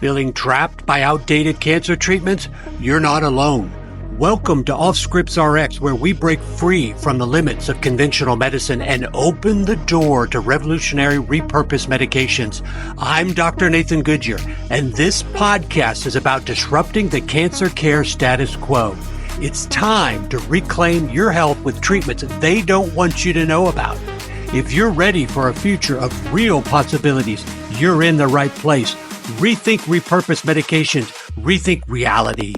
Feeling trapped by outdated cancer treatments? You're not alone. Welcome to Off-ScriptsRx, where we break free from the limits of conventional medicine and open the door to revolutionary repurposed medications. I'm Dr. Nathan Goodyear, and this podcast is about disrupting the cancer care status quo. It's time to reclaim your health with treatments they don't want you to know about. If you're ready for a future of real possibilities, you're in the right place. Rethink repurposed medications. Rethink reality.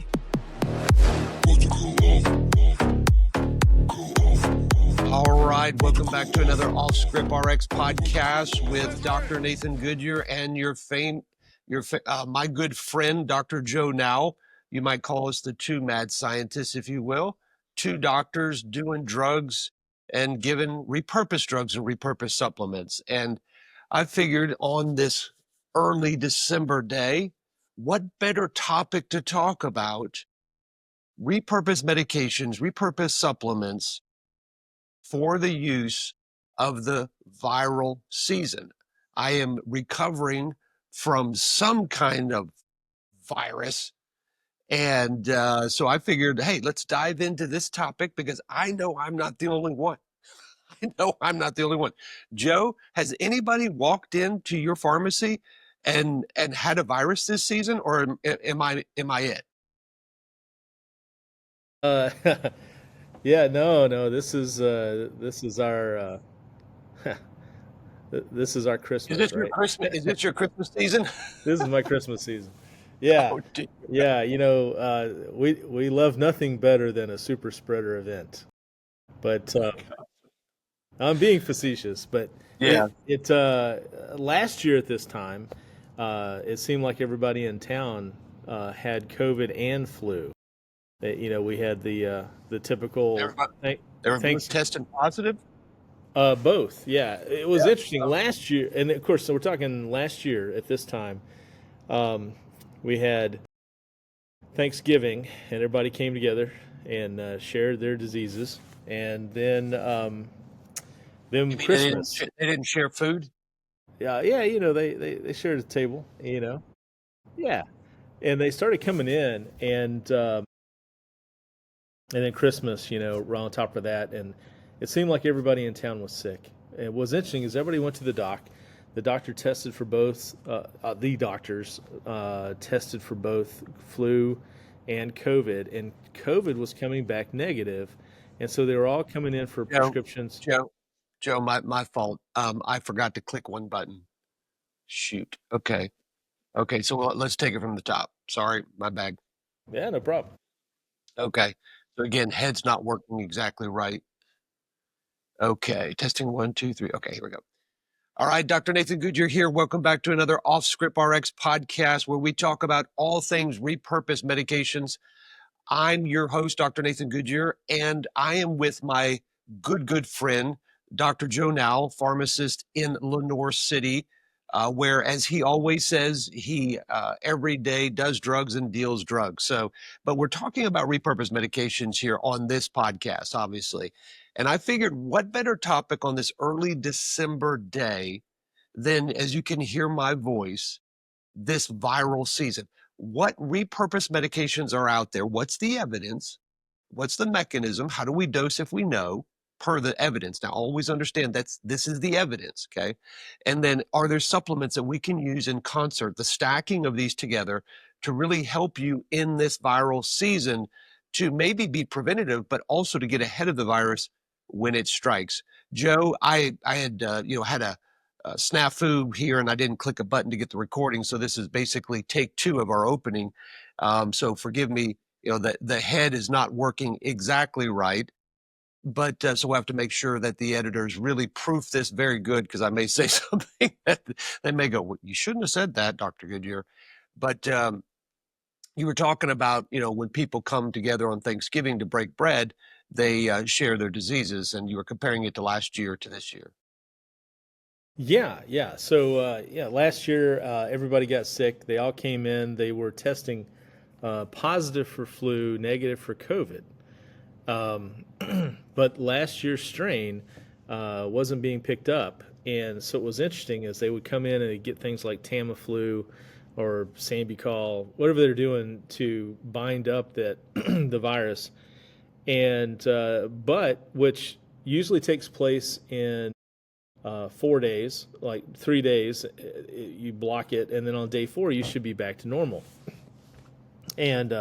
All right, welcome back to another Off-ScriptRx podcast with Dr. Nathan Goodyear and my good friend, Dr. Joe Nowell. You might call us the two mad scientists, if you will. Two doctors doing drugs and giving repurposed drugs and repurposed supplements. And I figured on this early December day, what better topic to talk about? Repurposed medications, repurposed supplements for the use of the viral season. I am recovering from some kind of virus. And so I figured, hey, let's dive into this topic because I know I'm not the only one. Joe, has anybody walked into your pharmacy and had a virus this season, or am I it? Yeah, no. This is our this is our Christmas. Is this right? your Christmas? Is this your Christmas season? This is my Christmas season. Yeah, Oh, dear. yeah. We love nothing better than a super spreader event. But I'm being facetious. But Yeah. it last year at this time, it seemed like everybody in town had COVID and flu. We had the typical. Everybody was testing positive? Both, yeah. It was Yeah. interesting last year, and of course, so we're talking last year at this time. We had Thanksgiving, and everybody came together and shared their diseases, and then Christmas. They didn't share food? Yeah. They shared a table. Yeah, and they started coming in, and then Christmas, right on top of that, and it seemed like everybody in town was sick. And what's interesting is everybody went to the doc. The doctor tested for both. The doctors tested for both flu and COVID, and COVID was coming back negative, and so they were all coming in for prescriptions. Joe, my fault. I forgot to click one button. Shoot. Okay, so let's take it from the top. Sorry, my bad. Yeah, no problem. Okay. So again, head's not working exactly right. Okay, testing 1, 2, 3. Okay, here we go. All right, Dr. Nathan Goodyear here. Welcome back to another Off-ScriptRx podcast where we talk about all things repurposed medications. I'm your host, Dr. Nathan Goodyear, and I am with my good friend, Dr. Joe Nowell, pharmacist in Lenoir City, where, as he always says, he every day does drugs and deals drugs. But we're talking about repurposed medications here on this podcast, obviously. And I figured what better topic on this early December day than, as you can hear my voice, this viral season. What repurposed medications are out there? What's the evidence? What's the mechanism? How do we dose if we know? Per the evidence. Now, always understand this is the evidence, okay? And then are there supplements that we can use in concert, the stacking of these together to really help you in this viral season to maybe be preventative, but also to get ahead of the virus when it strikes? Joe, I had had a snafu here and I didn't click a button to get the recording. So this is basically take 2 of our opening. So forgive me, the head is not working exactly right. But so we'll have to make sure that the editors really proof this very good, because I may say something that they may go, well, you shouldn't have said that, Dr. Goodyear. But you were talking about, when people come together on Thanksgiving to break bread, they share their diseases, and you were comparing it to last year to this year. Yeah. So last year everybody got sick. They all came in. They were testing positive for flu, negative for COVID. But last year's strain wasn't being picked up, and so what was interesting is they would come in and they'd get things like Tamiflu, or Sambucol, whatever they're doing to bind up that the virus, and but which usually takes place in 4 days, like 3 days, you block it, and then on day 4 you should be back to normal. And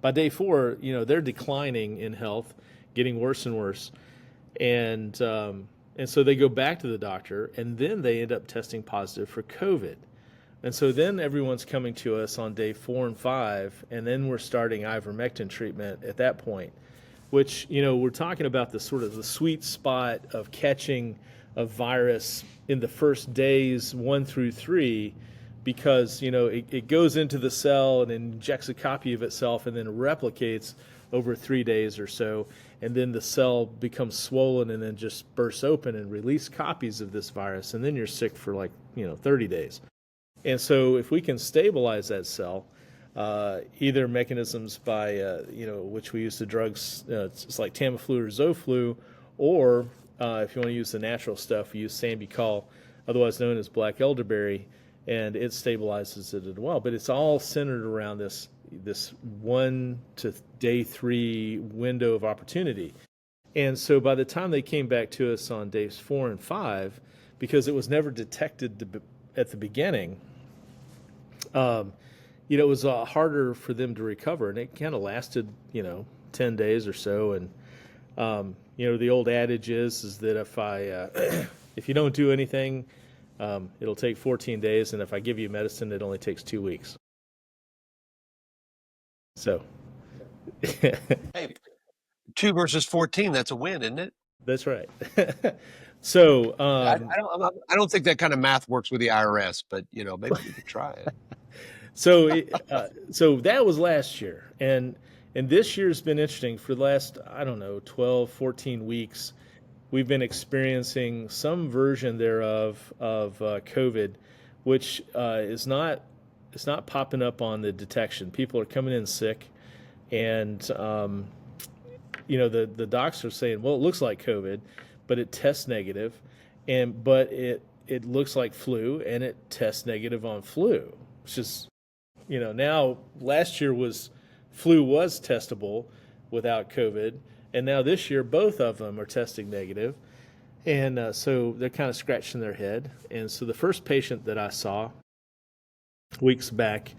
by day 4, they're declining in health, getting worse and worse, and so they go back to the doctor, and then they end up testing positive for COVID. And so then everyone's coming to us on day 4 and 5, and then we're starting ivermectin treatment at that point, which, we're talking about the sort of the sweet spot of catching a virus in the first days 1 through 3, because, it goes into the cell and injects a copy of itself and then replicates over 3 days or so. And then the cell becomes swollen and then just bursts open and release copies of this virus. And then you're sick for 30 days. And so if we can stabilize that cell, either mechanisms by, which we use the drugs, it's like Tamiflu or Zoflu, or if you want to use the natural stuff, we use Sambucol, otherwise known as black elderberry, and it stabilizes it as well. But it's all centered around this 1 to day 3 window of opportunity. And so by the time they came back to us on days 4 and 5, because it was never detected at the beginning, it was harder for them to recover, and it kind of lasted, 10 days or so. And, the old adage is that if you don't do anything, it'll take 14 days. And if I give you medicine, it only takes 2 weeks. So, Hey, 2 versus 14, that's a win, isn't it? That's right. So, I don't think that kind of math works with the IRS, but maybe we could try it. So that was last year, and this year's been interesting. For the last 12, 14 weeks, we've been experiencing some version thereof of COVID, which is not popping up on the detection. People are coming in sick, and the docs are saying, well, it looks like COVID, but it tests negative, but it looks like flu, and it tests negative on flu, which is, now last year flu was testable without COVID, and now this year both of them are testing negative, and so they're kind of scratching their head. And so the first patient that I saw weeks back,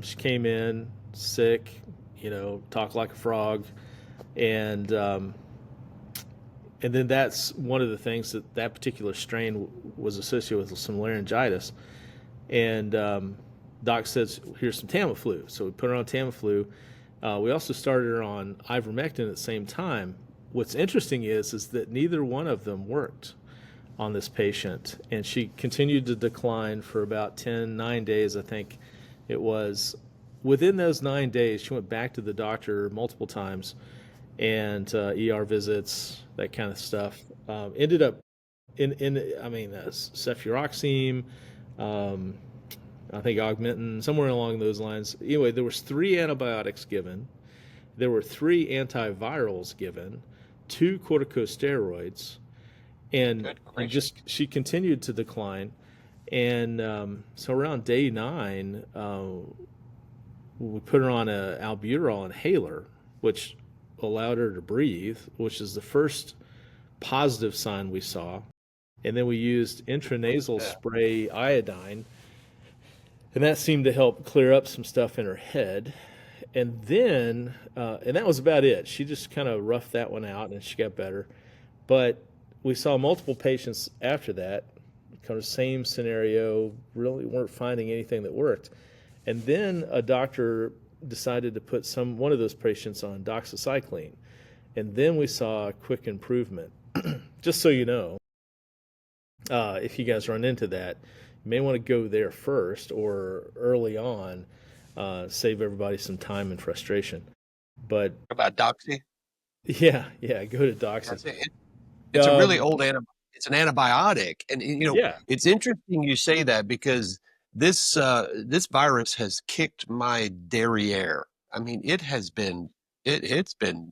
she came in sick, talked like a frog, and then that's one of the things that particular strain was associated with some laryngitis. And doc says, here's some Tamiflu. So we put her on Tamiflu. We also started her on Ivermectin at the same time. What's interesting is that neither one of them worked on this patient. And she continued to decline for about 9 days, I think it was. Within those 9 days, she went back to the doctor multiple times, and ER visits, that kind of stuff. Ended up in cefuroxime, I think Augmentin, somewhere along those lines. Anyway, there was 3 antibiotics given. There were 3 antivirals given, 2 corticosteroids, and she continued to decline. And so around day 9, we put her on a albuterol inhaler, which allowed her to breathe, which is the first positive sign we saw. And then we used intranasal spray iodine, and that seemed to help clear up some stuff in her head. And then, and that was about it. She just kind of roughed that one out, and she got better. But we saw multiple patients after that, kind of same scenario, really weren't finding anything that worked. And then a doctor decided to put one of those patients on doxycycline. And then we saw a quick improvement. Just so you know, if you guys run into that, you may want to go there first or early on, save everybody some time and frustration. But about Doxy? Yeah, go to Doxy. It's a really old it's an antibiotic. And it's interesting you say that, because this virus has kicked my derriere. I mean, it's been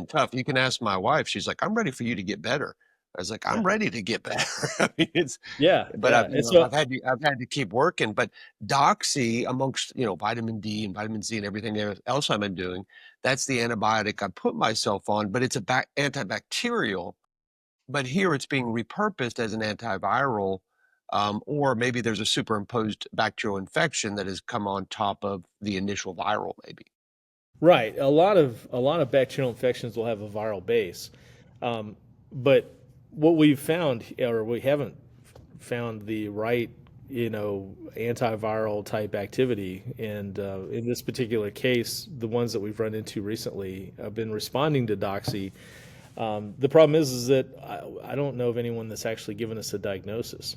tough. You can ask my wife. She's like, I'm ready for you to get better. I was like, Yeah. I'm ready to get better. I mean, Yeah, but yeah. And so, I've had to keep working. But Doxy, amongst vitamin D and vitamin C and everything else I've been doing, that's the antibiotic I put myself on. But it's a antibacterial. But here it's being repurposed as an antiviral, or maybe there's a superimposed bacterial infection that has come on top of the initial viral, maybe. right, a lot of bacterial infections will have a viral base, but what we've found, or we haven't found the right, antiviral type activity. And in this particular case, the ones that we've run into recently have been responding to Doxy. The problem is that I don't know of anyone that's actually given us a diagnosis.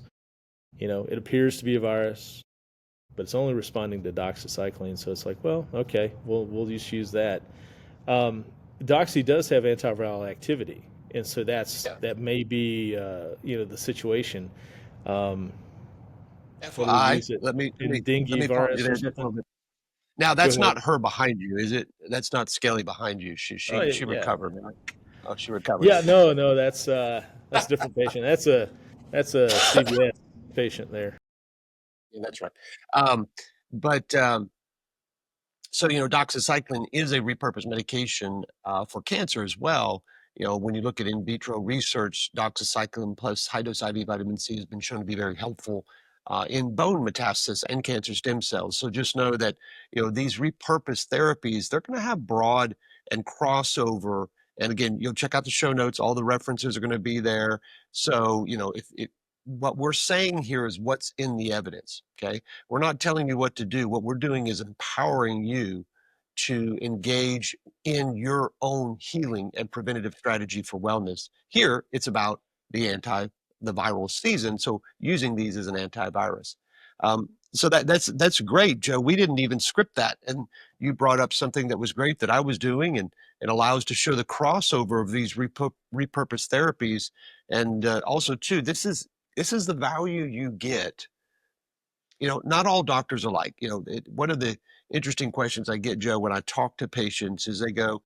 It appears to be a virus, but it's only responding to doxycycline. So it's like, well, okay, we'll just use that. Doxy does have antiviral activity, and so that may be the situation. When we FYI, use it let me in dengue pause you virus or there just a something. little bit. Now Go that's ahead. not her behind you, is it? That's not Skelly behind you. Oh She yeah, recovered, right? Oh, she recovered. yeah. No, that's a different patient. That's a CVS patient there. Yeah, that's right. Um, but So, doxycycline is a repurposed medication for cancer as well. When you look at in vitro research, doxycycline plus high-dose IV vitamin C has been shown to be very helpful in bone metastasis and cancer stem cells. So just know that, these repurposed therapies, they're going to have broad and crossover. And again, you'll check out the show notes. All the references are going to be there. So, if what we're saying here is what's in the evidence, okay? We're not telling you what to do. What we're doing is empowering you to engage in your own healing and preventative strategy for wellness. Here, it's about the viral season, so using these as an antivirus. So that's great, Joe. We didn't even script that, and you brought up something that was great that I was doing, and it allows to show the crossover of these repurposed therapies, and also too, this is the value you get. Not all doctors are like, one of the interesting questions I get, Joe, when I talk to patients is they go,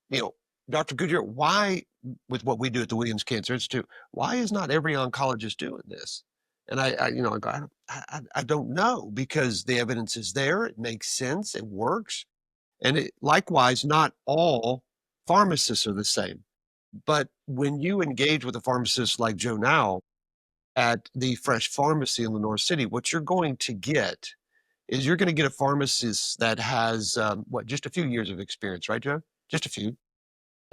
you know, Dr. Goodyear, why, with what we do at the Williams Cancer Institute, why is not every oncologist doing this? And I go, I don't know, because the evidence is there. It makes sense. It works. And likewise, not all pharmacists are the same. But when you engage with a pharmacist like Joe Nowell, at the Fresh Pharmacy in Lenore City, what you're going to get is you're going to get a pharmacist that has just a few years of experience, right, Joe? Just a few.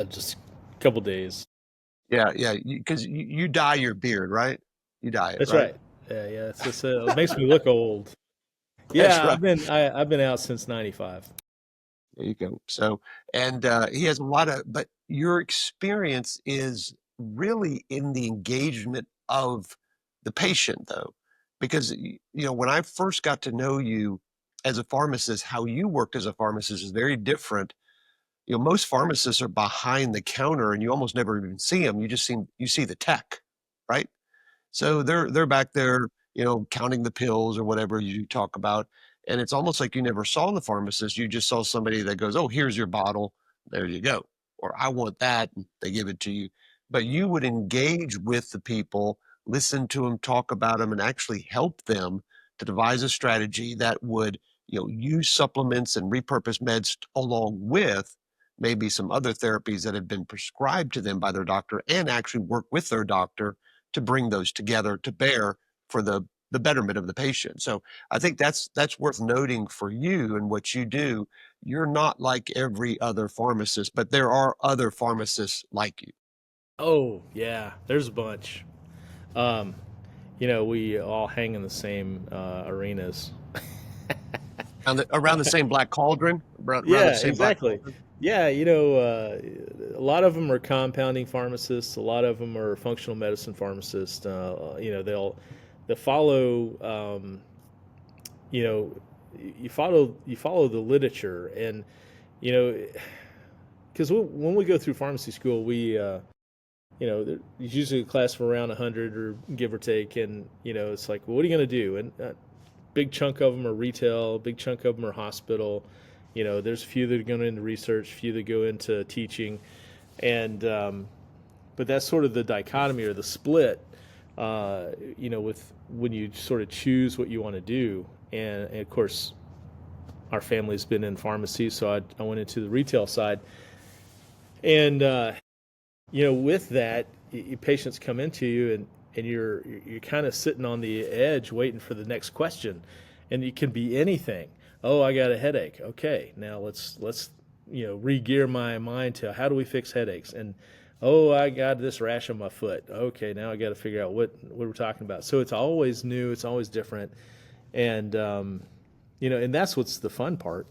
Just a couple days. Yeah, yeah. Because you dye your beard, right? You dye it, That's right? right. Yeah. It makes me look old. That's Yeah, right. I've been out since '95. There you go. So, and he has a lot of, but your experience is really in the engagement of the patient, though, because, when I first got to know you as a pharmacist, how you worked as a pharmacist is very different. Most pharmacists are behind the counter and you almost never even see them. You see the tech, right? So they're back there, counting the pills or whatever you talk about. And it's almost like you never saw the pharmacist. You just saw somebody that goes, "Oh, here's your bottle. There you go." Or "I want that." And they give it to you. But you would engage with the people, listen to them, talk about them, and actually help them to devise a strategy that would, use supplements and repurpose meds along with maybe some other therapies that have been prescribed to them by their doctor, and actually work with their doctor to bring those together to bear for the betterment of the patient. So I think that's worth noting for you and what you do. You're not like every other pharmacist, but there are other pharmacists like you. Oh yeah, there's a bunch. Um, we all hang in the same arenas. Around the same black cauldron, around the Yeah, same black exactly. cauldron. Yeah, a lot of them are compounding pharmacists. A lot of them are functional medicine pharmacists. They'll follow. You know, you follow the literature, and you know, because when we go through pharmacy school, there's usually a class of around 100 or give or take, and it's like, well, what are you going to do? And big chunk of them are retail, big chunk of them are hospital. There's a few that are going into research, a few that go into teaching, and but but that's sort of the dichotomy or the split, with when you sort of choose what you want to do. And of course, our family's been in pharmacy, so I went into the retail side. And, with that, patients come into you and you're kind of sitting on the edge waiting for the next question. And it can be anything. Oh, I got a headache. Okay, now let's re-gear my mind to how do we fix headaches? And oh, I got this rash on my foot. Okay, now I got to figure out what we're talking about. So it's always new, it's always different, and and that's what's the fun part.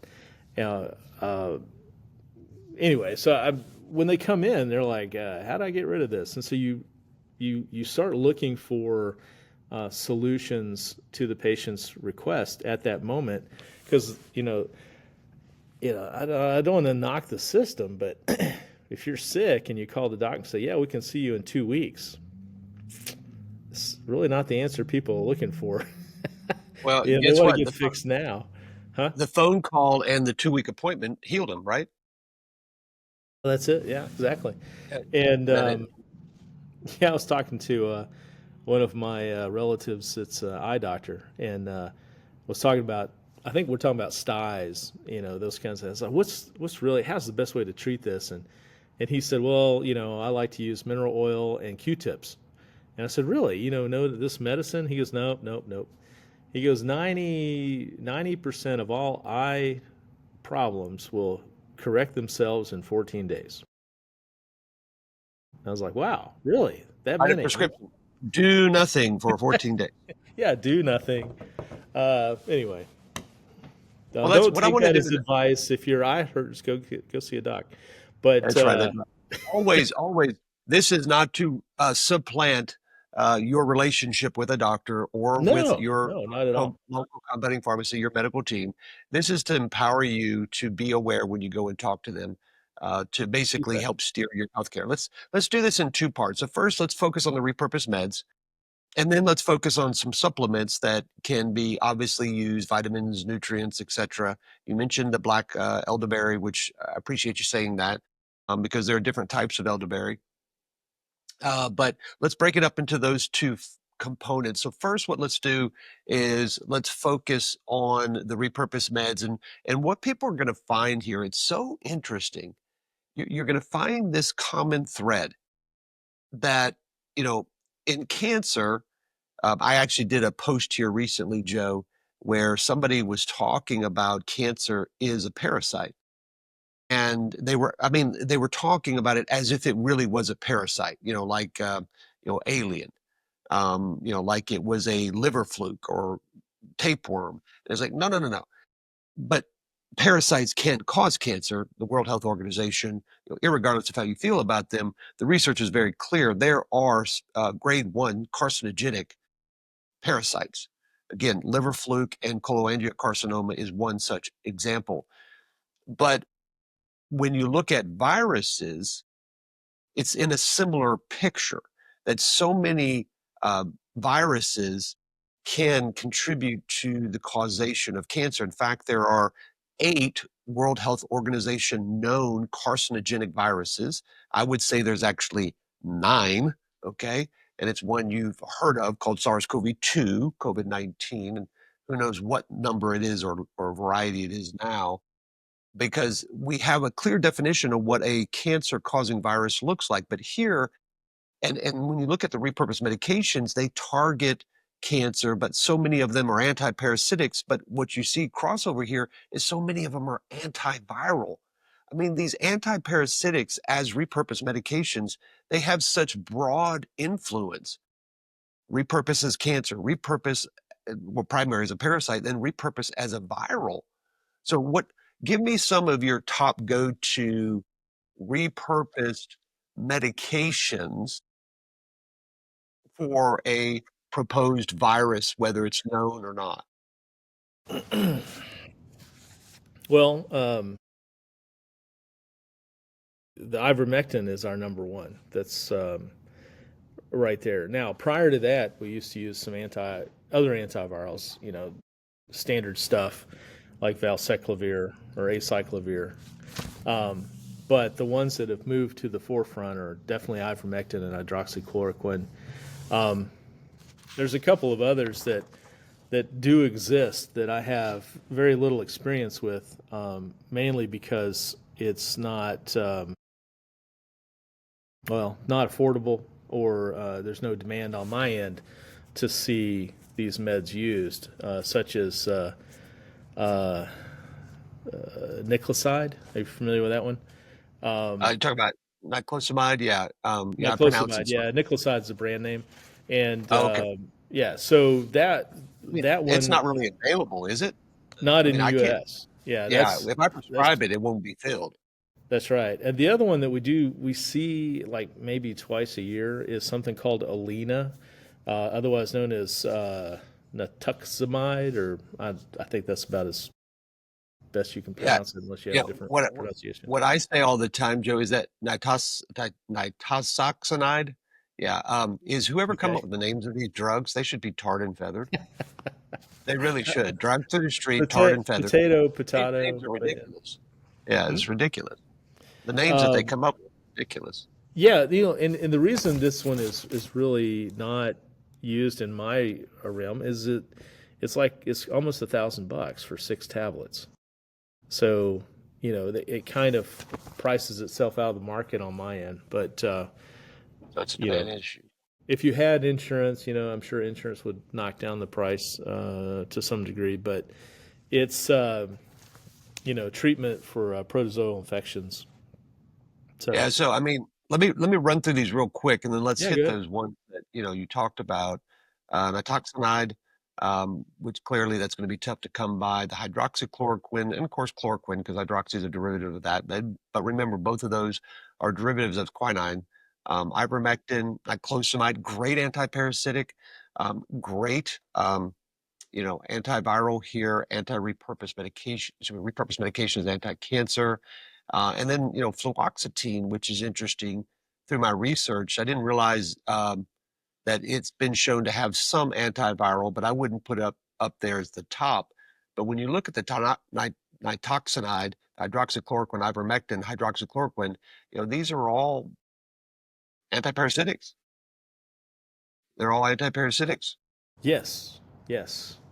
Anyway, so when they come in, they're like, "How do I get rid of this?" And so you start looking for solutions to the patient's request at that moment, because I don't want to knock the system, but if you're sick and you call the doctor and say, "Yeah, we can see you in 2 weeks," it's really not the answer people are looking for. Well, They guess want what? to get fixed now, huh? The phone call and the 2-week appointment healed him, right? That's it. Yeah, exactly. Yeah. And That yeah, I was talking to one of my relatives that's an eye doctor, and was talking about. I think we're talking about styes, those kinds of things. Like, how's the best way to treat this? And he said, well, I like to use mineral oil and Q-tips. And I said, really? No, this medicine? He goes, nope, nope, nope. He goes, 90% of all eye problems will correct themselves in 14 days. I was like, wow, really? That write a many? prescription. Do nothing for 14 days. Yeah, do nothing. Anyway. Well, that's don't what I take want to that do. as advice. If your eye hurts, go see a doc. But That's right. Always. This is not to supplant your relationship with a doctor or with your no, not at all. local compounding pharmacy, your medical team. This is to empower you to be aware when you go and talk to them, to basically Okay. help steer your healthcare. Let's do this in 2 parts. So first, let's focus on the repurposed meds. And then let's focus on some supplements that can be obviously used, vitamins, nutrients, etc. You mentioned the black elderberry, which I appreciate you saying that, because there are different types of elderberry. But let's break it up into those two components. So first, what let's do is let's focus on the repurposed meds, and what people are going to find here. It's so interesting. You're going to find this common thread that, in cancer. I actually did a post here recently, Joe, where somebody was talking about cancer is a parasite. And they were talking about it as if it really was a parasite, like, alien, like it was a liver fluke or tapeworm. It's like, no, no, no, no. But parasites can't cause cancer. The World Health Organization, irregardless of how you feel about them, the research is very clear. There are grade 1 carcinogenic parasites. Again, liver fluke and cholangiocarcinoma is one such example. But when you look at viruses, it's in a similar picture that so many viruses can contribute to the causation of cancer. In fact, there are 8 World Health Organization known carcinogenic viruses. I would say there's actually 9, okay? And it's one you've heard of called SARS-CoV-2, COVID-19, and who knows what number it is or variety it is now, because we have a clear definition of what a cancer-causing virus looks like. But here, and when you look at the repurposed medications, they target cancer, but so many of them are antiparasitics. But what you see crossover here is so many of them are antiviral. I mean, these antiparasitics as repurposed medications, they have such broad influence. Repurpose as cancer, repurpose, well, primary as a parasite, then repurpose as a viral. So give me some of your top go-to repurposed medications for a proposed virus, whether it's known or not. Well, the ivermectin is our number one. That's right there. Now, prior to that, we used to use some other antivirals, standard stuff like valseclavir or acyclovir. but the ones that have moved to the forefront are definitely ivermectin and hydroxychloroquine. There's a couple of others that do exist that I have very little experience with, mainly because it's not not affordable, or there's no demand on my end to see these meds used, such as niclosamide. Are you familiar with that one? You talk about niclosamide, yeah. I pronounce Niclosamide, it. yeah. Nicloside's the brand name, and Okay. yeah. So that one, It's not really available, is it? not in the I can't. U.S. Yeah, Yeah, if I that's prescribe it, it won't be filled. That's right. And the other one that we see like maybe twice a year is something called Alina, otherwise known as nitazoxanide, or I think that's about as best you can Yeah, pronounce it, unless you have a different pronunciation. what I say all the time, Joe, is that nitazoxanide, is whoever come up with the names of these drugs, they should be tarred and feathered. They really should. Drive through the street, tarred and feathered. Potato. These names are ridiculous. Yeah, it's ridiculous. The names that they come up with are ridiculous. Yeah, and the reason this one is really not used in my realm is it's almost $1,000 for 6 tablets. So, it kind of prices itself out of the market on my end. But That's a bad issue. if you had insurance, I'm sure insurance would knock down the price to some degree. But it's treatment for protozoal infections. So I mean, let me run through these real quick, and then let's hit go ahead. those ones that you talked about. Nitazoxanide, which clearly that's going to be tough to come by. The hydroxychloroquine, and of course chloroquine, because hydroxy is a derivative of that. But remember, both of those are derivatives of quinine. Ivermectin, niclosamide, great antiparasitic, great antiviral here, repurposed medication is anti-cancer. And then, fluoxetine, which is interesting through my research. I didn't realize that it's been shown to have some antiviral, but I wouldn't put up there as the top. But when you look at the nitazoxanide, hydroxychloroquine, ivermectin, hydroxychloroquine, these are all antiparasitics. They're all antiparasitics. Yes.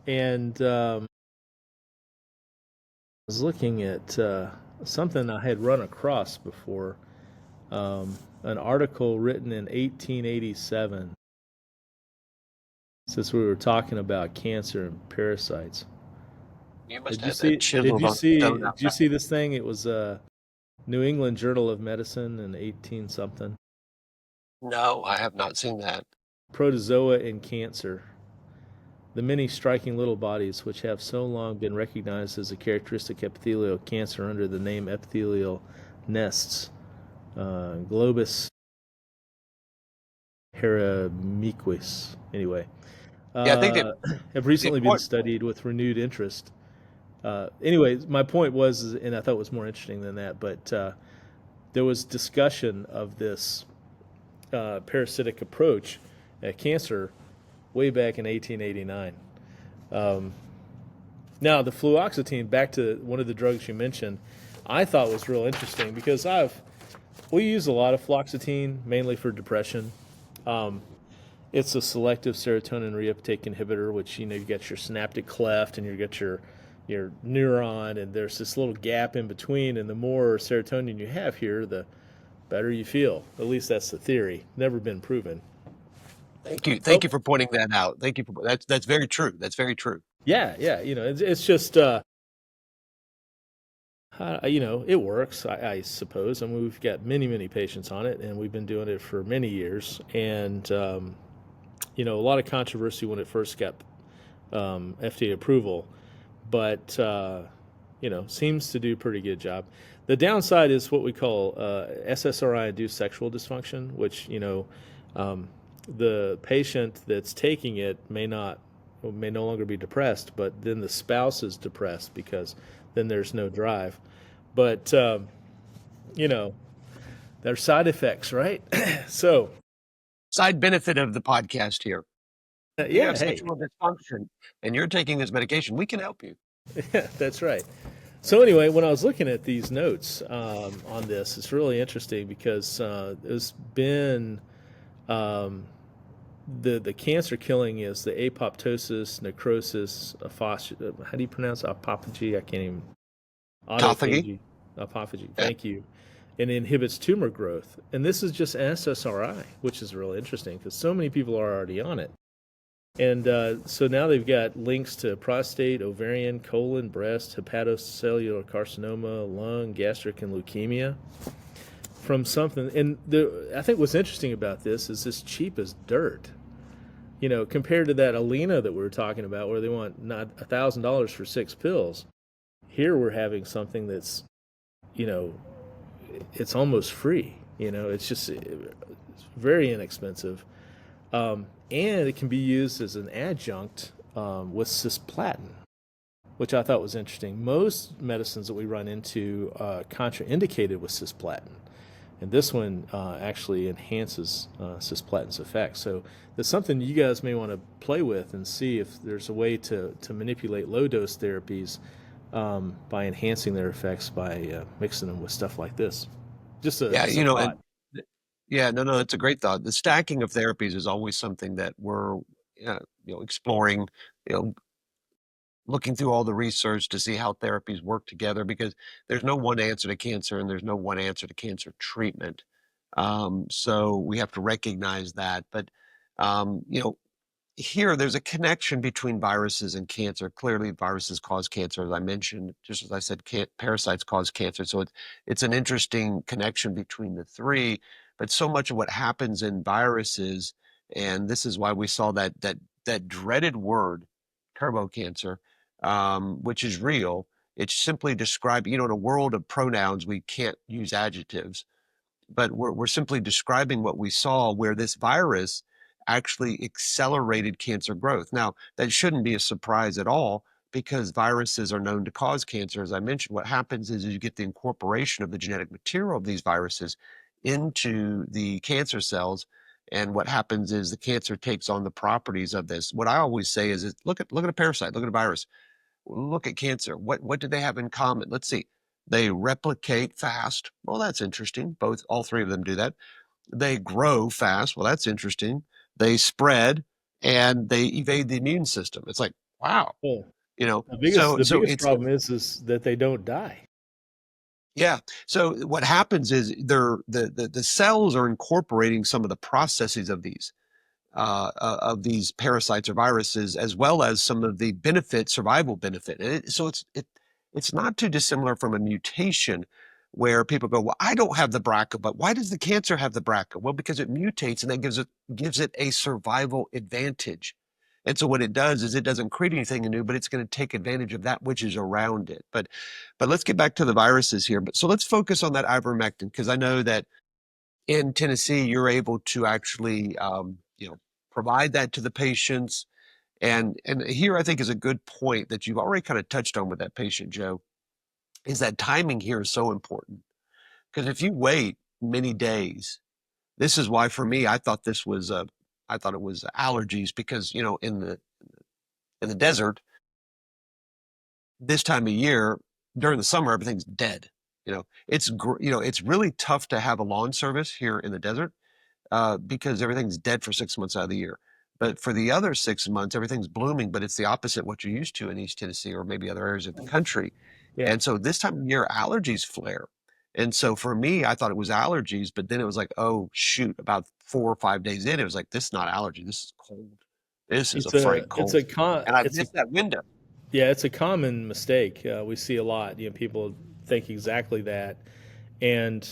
And I was looking at something I had run across before, an article written in 1887, since we were talking about cancer and parasites. You must Did you have see? that chiseled on Did stone you outside. see this thing? It was New England Journal of Medicine in 18 something. No, I have not seen that. Protozoa in cancer. The many striking little bodies which have so long been recognized as a characteristic epithelial cancer under the name epithelial nests, globus heramiquis. Anyway, Yeah, I think have recently been studied with renewed interest. Anyway, my point was, and I thought it was more interesting than that, but there was discussion of this parasitic approach at cancer way back in 1889. Now, the fluoxetine, back to one of the drugs you mentioned, I thought was real interesting because we use a lot of fluoxetine, mainly for depression. It's a selective serotonin reuptake inhibitor, which, you got your synaptic cleft and you got your neuron, and there's this little gap in between, and the more serotonin you have here, the better you feel. At least that's the theory. Never been proven. Thank you for pointing that out. Thank you for that's very true. That's very true. Yeah. It's just it works, I suppose. I mean, we've got many patients on it, and we've been doing it for many years. And a lot of controversy when it first got FDA approval, but seems to do a pretty good job. The downside is what we call SSRI-induced sexual dysfunction, which the patient that's taking it may no longer be depressed, but then the spouse is depressed because then there's no drive. But there's side effects, right? So, side benefit of the podcast here. You have hey, sexual dysfunction and you're taking this medication, we can help you. Yeah, that's right. So anyway, when I was looking at these notes on this, it's really interesting because there's been the cancer killing is the apoptosis, necrosis, how do you pronounce apophagy? I can't even. Autophagy. Autophagy. Apophagy. Yeah. Thank you. And inhibits tumor growth. And this is just SSRI, which is really interesting because so many people are already on it. And so now they've got links to prostate, ovarian, colon, breast, hepatocellular carcinoma, lung, gastric, and leukemia from something. And I think what's interesting about this is it's cheap as dirt. Compared to that Alina that we were talking about where they want not $1,000 for 6 pills. Here we're having something that's, it's almost free. It's very inexpensive. And it can be used as an adjunct with cisplatin, which I thought was interesting. Most medicines that we run into contraindicated with cisplatin. And this one actually enhances cisplatin's effect. So that's something you guys may want to play with and see if there's a way to manipulate low-dose therapies by enhancing their effects by mixing them with stuff like this. Just a thought. It's a great thought. The stacking of therapies is always something that we're exploring, looking through all the research to see how therapies work together, because there's no one answer to cancer and there's no one answer to cancer treatment. So we have to recognize that. But here there's a connection between viruses and cancer. Clearly, viruses cause cancer, as I mentioned. Just as I said, parasites cause cancer. So it's an interesting connection between the three. But so much of what happens in viruses, and this is why we saw that dreaded word, turbocancer, which is real. It's simply describing, in a world of pronouns, we can't use adjectives, but we're simply describing what we saw, where this virus actually accelerated cancer growth. Now, that shouldn't be a surprise at all, because viruses are known to cause cancer. As I mentioned, what happens is you get the incorporation of the genetic material of these viruses into the cancer cells. And what happens is the cancer takes on the properties of this. What I always say is look at a parasite, look at a virus, look at cancer. What do they have in common? Let's see. They replicate fast. Well, that's interesting. All three of them do that. They grow fast. Well, that's interesting. They spread and they evade the immune system. It's like, wow. Well, The biggest problem is that they don't die. Yeah. So what happens is the cells are incorporating some of the processes of these parasites or viruses, as well as some of the survival benefit. And it's not too dissimilar from a mutation, where people go, well, I don't have the BRCA, but why does the cancer have the BRCA? Well, because it mutates, and that gives it a survival advantage. And so what it does is it doesn't create anything new, but it's going to take advantage of that which is around it. But let's get back to the viruses here. So let's focus on that ivermectin, because I know that in Tennessee, you're able to actually, provide that to the patients. And here I think is a good point that you've already kind of touched on with that patient, Joe, is that timing here is so important. Because if you wait many days, this is why for me, I thought it was allergies, because, in the desert, this time of year, during the summer, everything's dead. It's really tough to have a lawn service here in the desert, because everything's dead for 6 months out of the year. But for the other 6 months, everything's blooming, but it's the opposite what you're used to in East Tennessee or maybe other areas of the country. Yeah. And so this time of year, allergies flare. And so for me, I thought it was allergies, but then it was like, oh, shoot, about 4 or 5 days in, it was like, this is not allergy. This is cold. This is a frank cold. And I missed that window. Yeah, it's a common mistake. We see a lot. People think exactly that. And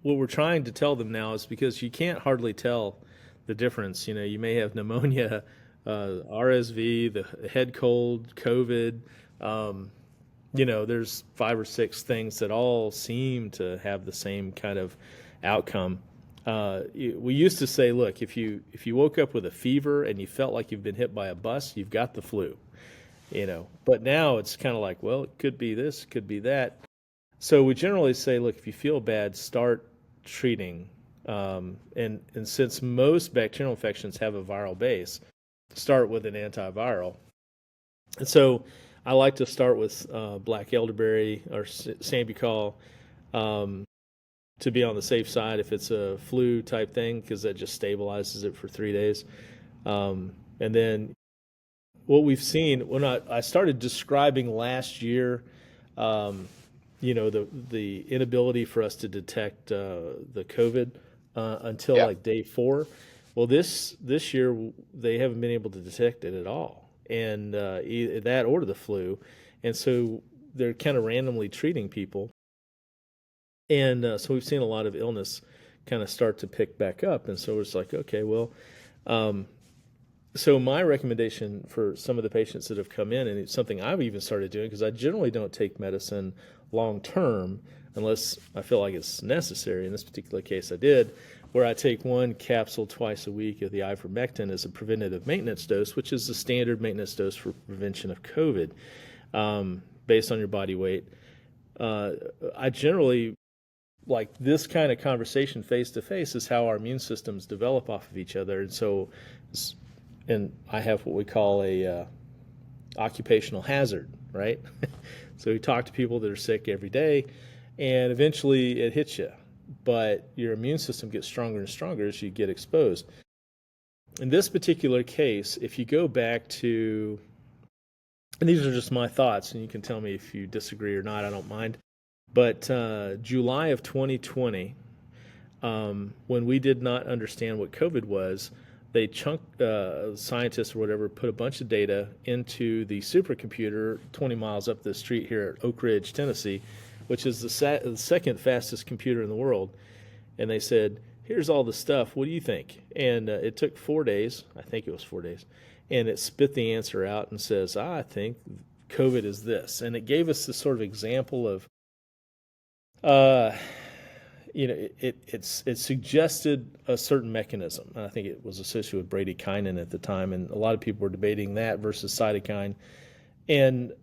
what we're trying to tell them now is, because you can't hardly tell the difference. You may have pneumonia, RSV, the head cold, COVID. There's 5 or 6 things that all seem to have the same kind of outcome. We used to say, look, if you woke up with a fever and you felt like you've been hit by a bus, you've got the flu. But now it's kind of like, well, it could be this, it could be that. So we generally say, look, if you feel bad, start treating. And since most bacterial infections have a viral base, start with an antiviral. And so I like to start with black elderberry or sambucol, um, to be on the safe side if it's a flu type thing, because that just stabilizes it for 3 days. And then what we've seen when I started describing last year, um, the inability for us to detect the COVID until Yeah. like day 4. Well, this year they haven't been able to detect it at all, and either that or the flu, and so they're kind of randomly treating people, and so we've seen a lot of illness kind of start to pick back up, and so it's like, okay, well, um, so my recommendation for some of the patients that have come in, and it's something I've even started doing because I generally don't take medicine long term unless I feel like it's necessary. In this particular case, I did, where I take one capsule twice a week of the ivermectin as a preventative maintenance dose, which is the standard maintenance dose for prevention of COVID, based on your body weight. I generally like this kind of conversation face to face is how our immune systems develop off of each other, and so and I have what we call a occupational hazard, right? So we talk to people that are sick every day, and eventually it hits you. But your immune system gets stronger and stronger as you get exposed. In this particular case, if you go back to, and these are just my thoughts, and you can tell me if you disagree or not, I don't mind. But July of 2020, when we did not understand what COVID was, they chunked, scientists or whatever, put a bunch of data into the supercomputer 20 miles up the street here at Oak Ridge, Tennessee, which is the second fastest computer in the world. And they said, here's all the stuff. What do you think? And it took 4 days. I think it was 4 days. And it spit the answer out and says, I think COVID is this. And it gave us this sort of example of, it suggested a certain mechanism. And I think it was associated with bradykinin at the time, and a lot of people were debating that versus cytokine. And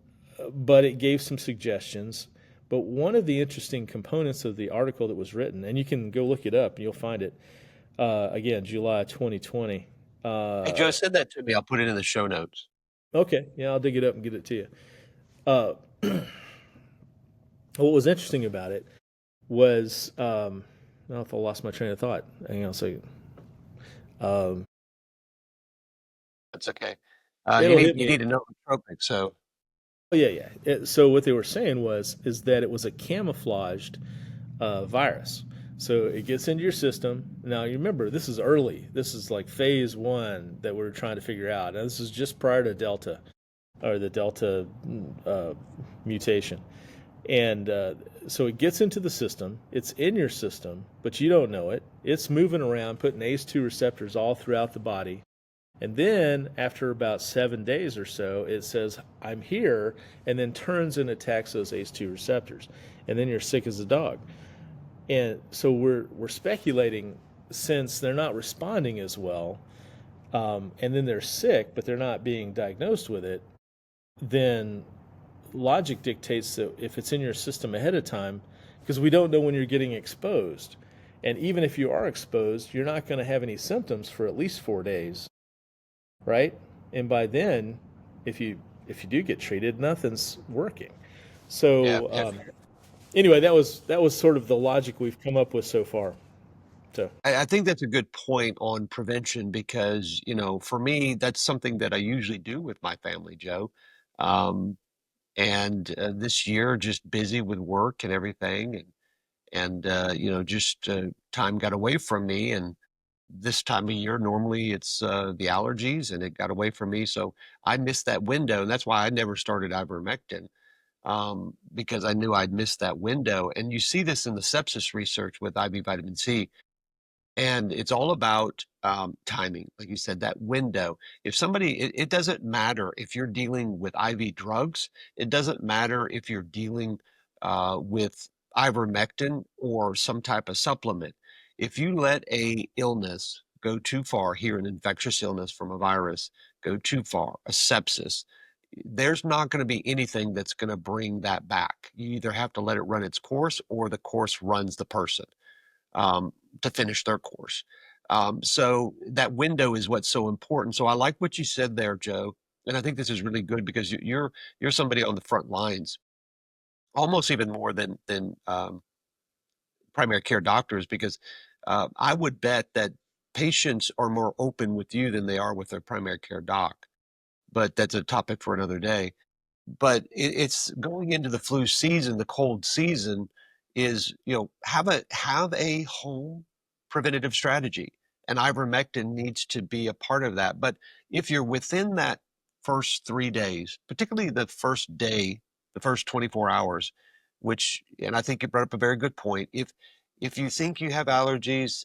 but it gave some suggestions. But one of the interesting components of the article that was written, and you can go look it up and you'll find it, again, July 2020. Hey, Joe, send that to me. I'll put it in the show notes. Okay, yeah, I'll dig it up and get it to you. What was interesting about it was, I don't know if I lost my train of thought. Hang on a second. That's okay. It'll hit You me. need to know nootropic. So Oh, yeah. So what they were saying is that it was a camouflaged virus. So it gets into your system. Now, you remember, this is early. This is like phase 1 that we're trying to figure out. Now, this is just prior to Delta, or the Delta mutation. And so it gets into the system. It's in your system, but you don't know it. It's moving around, putting ACE2 receptors all throughout the body. And then after about 7 days or so, it says, I'm here, and then turns and attacks those ACE2 receptors. And then you're sick as a dog. And so we're speculating, since they're not responding as well, and then they're sick, but they're not being diagnosed with it, then logic dictates that if it's in your system ahead of time, because we don't know when you're getting exposed. And even if you are exposed, you're not going to have any symptoms for at least 4 days. Right? And by then, if you do get treated, nothing's working. So anyway, that was sort of the logic we've come up with so far. So I think that's a good point on prevention because, for me, that's something that I usually do with my family, Joe. And this year, just busy with work and everything, and just time got away from me. And this time of year, normally it's the allergies, and it got away from me. So I missed that window, and that's why I never started ivermectin, because I knew I'd missed that window. And you see this in the sepsis research with IV vitamin C. And it's all about timing, like you said, that window. If somebody, it doesn't matter if you're dealing with IV drugs, it doesn't matter if you're dealing with ivermectin or some type of supplement. If you let a illness go too far, here an infectious illness from a virus go too far, a sepsis, there's not going to be anything that's going to bring that back. You either have to let it run its course, or the course runs the person to finish their course. So that window is what's so important. So I like what you said there, Joe, And I think this is really good because you're somebody on the front lines, almost even more than primary care doctors, because I would bet that patients are more open with you than they are with their primary care doc. But that's a topic for another day. But it's going into the flu season, the cold season is, have a home preventative strategy. And ivermectin needs to be a part of that. But if you're within that first 3 days, particularly the first day, the first 24 hours, and I think you brought up a very good point. If you think you have allergies,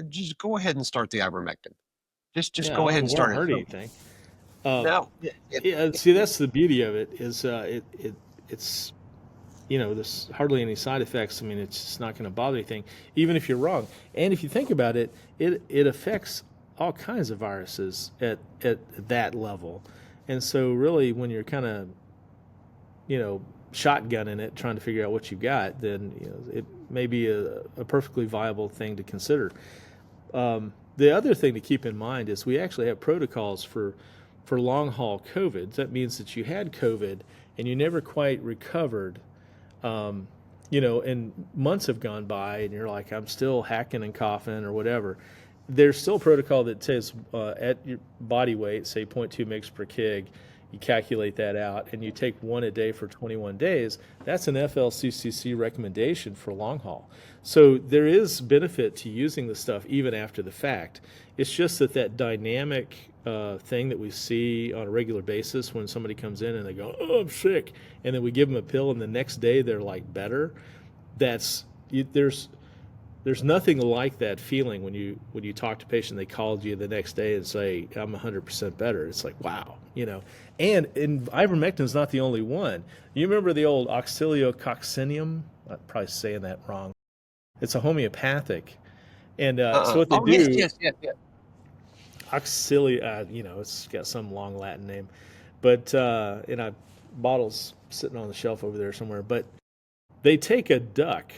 just go ahead and start the ivermectin. Just Yeah, go I ahead don't and won't start hurt it. anything. No, Yeah, it, yeah, see, that's the beauty of it is it's there's hardly any side effects. I mean, it's just not going to bother anything, even if you're wrong. And if you think about it, it affects all kinds of viruses at that level. And so, really, when you're kind of shotgunning it, trying to figure out what you got, then it may be a perfectly viable thing to consider. The other thing to keep in mind is we actually have protocols for long haul COVID. That means that you had COVID and you never quite recovered, and months have gone by and you're like, I'm still hacking and coughing or whatever. There's still a protocol that says at your body weight, say 0.2 mg per kg, you calculate that out and you take one a day for 21 days. That's an FLCCC recommendation for long haul. So there is benefit to using the stuff even after the fact. It's just that dynamic thing that we see on a regular basis when somebody comes in and they go, oh, I'm sick, and then we give them a pill and the next day they're like better. There's nothing like that feeling when you talk to a patient, they called you the next day and say, I'm 100% better. It's like, wow, And ivermectin is not the only one. You remember the old oxalicoccinium? I'm probably saying that wrong. It's a homeopathic. And so what they Oh, yes, do, yes, yes, yes. it's got some long Latin name. But, in a bottle's sitting on the shelf over there somewhere. But they take a duck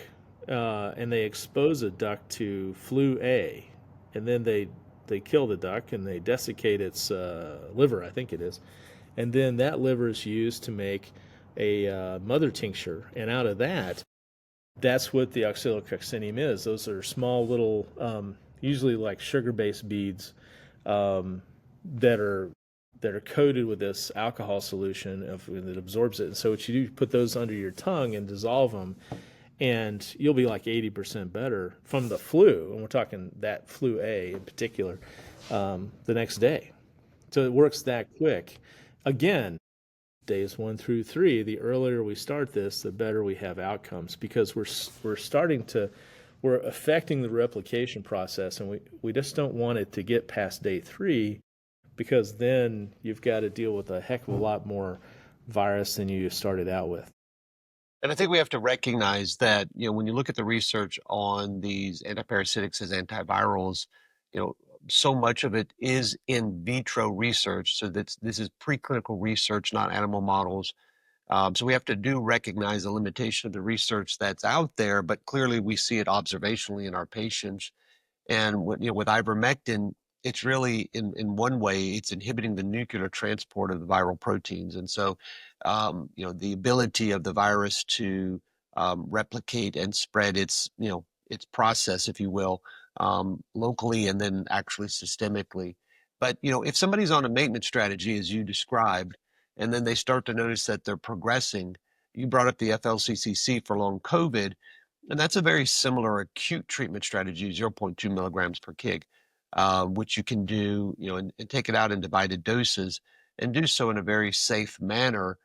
and they expose a duck to flu A, and then they kill the duck and they desiccate its liver, I think it is, and then that liver is used to make a mother tincture, and out of that's what the oxalicoccinium is. Those are small little, usually like sugar-based beads that are coated with this alcohol solution that absorbs it. And so what you do, you put those under your tongue and dissolve them, and you'll be like 80% better from the flu. And we're talking that flu A in particular, the next day. So it works that quick. Again, days 1 through 3, the earlier we start this, the better we have outcomes, because we're affecting the replication process, and we just don't want it to get past day 3, because then you've got to deal with a heck of a lot more virus than you started out with. And I think we have to recognize that, when you look at the research on these antiparasitics as antivirals, so much of it is in vitro research. So this is preclinical research, not animal models. So we have to recognize the limitation of the research that's out there, but clearly we see it observationally in our patients. And with ivermectin, it's really in one way, it's inhibiting the nuclear transport of the viral proteins. And so, the ability of the virus to replicate and spread its process, if you will, locally and then actually systemically. But, if somebody's on a maintenance strategy, as you described, and then they start to notice that they're progressing, you brought up the FLCCC for long COVID, and that's a very similar acute treatment strategy, 0.2 milligrams per kg, which you can do, and take it out in divided doses and do so in a very safe manner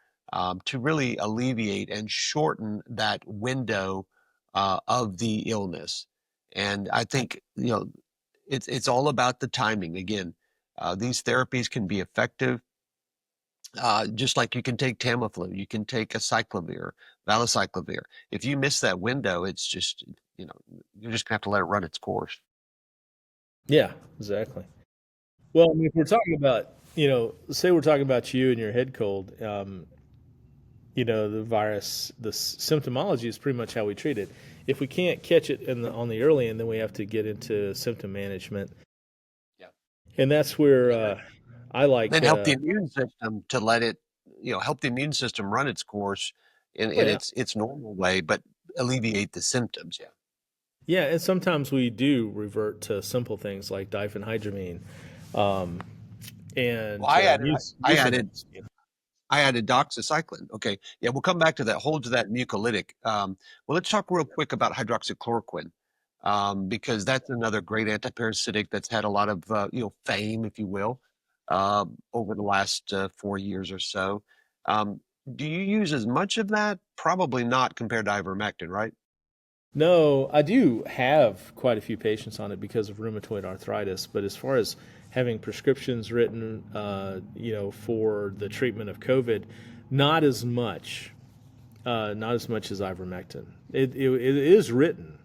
to really alleviate and shorten that window of the illness. And I think, it's all about the timing. Again, these therapies can be effective. Just like you can take Tamiflu, you can take acyclovir, valacyclovir. If you miss that window, it's just, you're just gonna have to let it run its course. Yeah, exactly. Well, I mean, if we're talking about, say we're talking about you and your head cold, the virus, the symptomology is pretty much how we treat it. If we can't catch it on the early end, then we have to get into symptom management. Yeah. And that's where I like, Then help the immune system to let it, help the immune system run its course in oh, yeah. its normal way, but alleviate the symptoms. Yeah. Yeah, and sometimes we do revert to simple things like diphenhydramine, um, Well, and I added mucinex. You know. I added doxycycline. Okay. Yeah, we'll come back to that. Hold to that mucolytic. Well, let's talk real quick about hydroxychloroquine, because that's another great antiparasitic that's had a lot of, fame, if you will, over the last 4 years or so. Um, do you use as much of that? Probably not compared to ivermectin, right? No, I do have quite a few patients on it because of rheumatoid arthritis, but as far as having prescriptions written, for the treatment of COVID, not as much, not as much as ivermectin. It is written.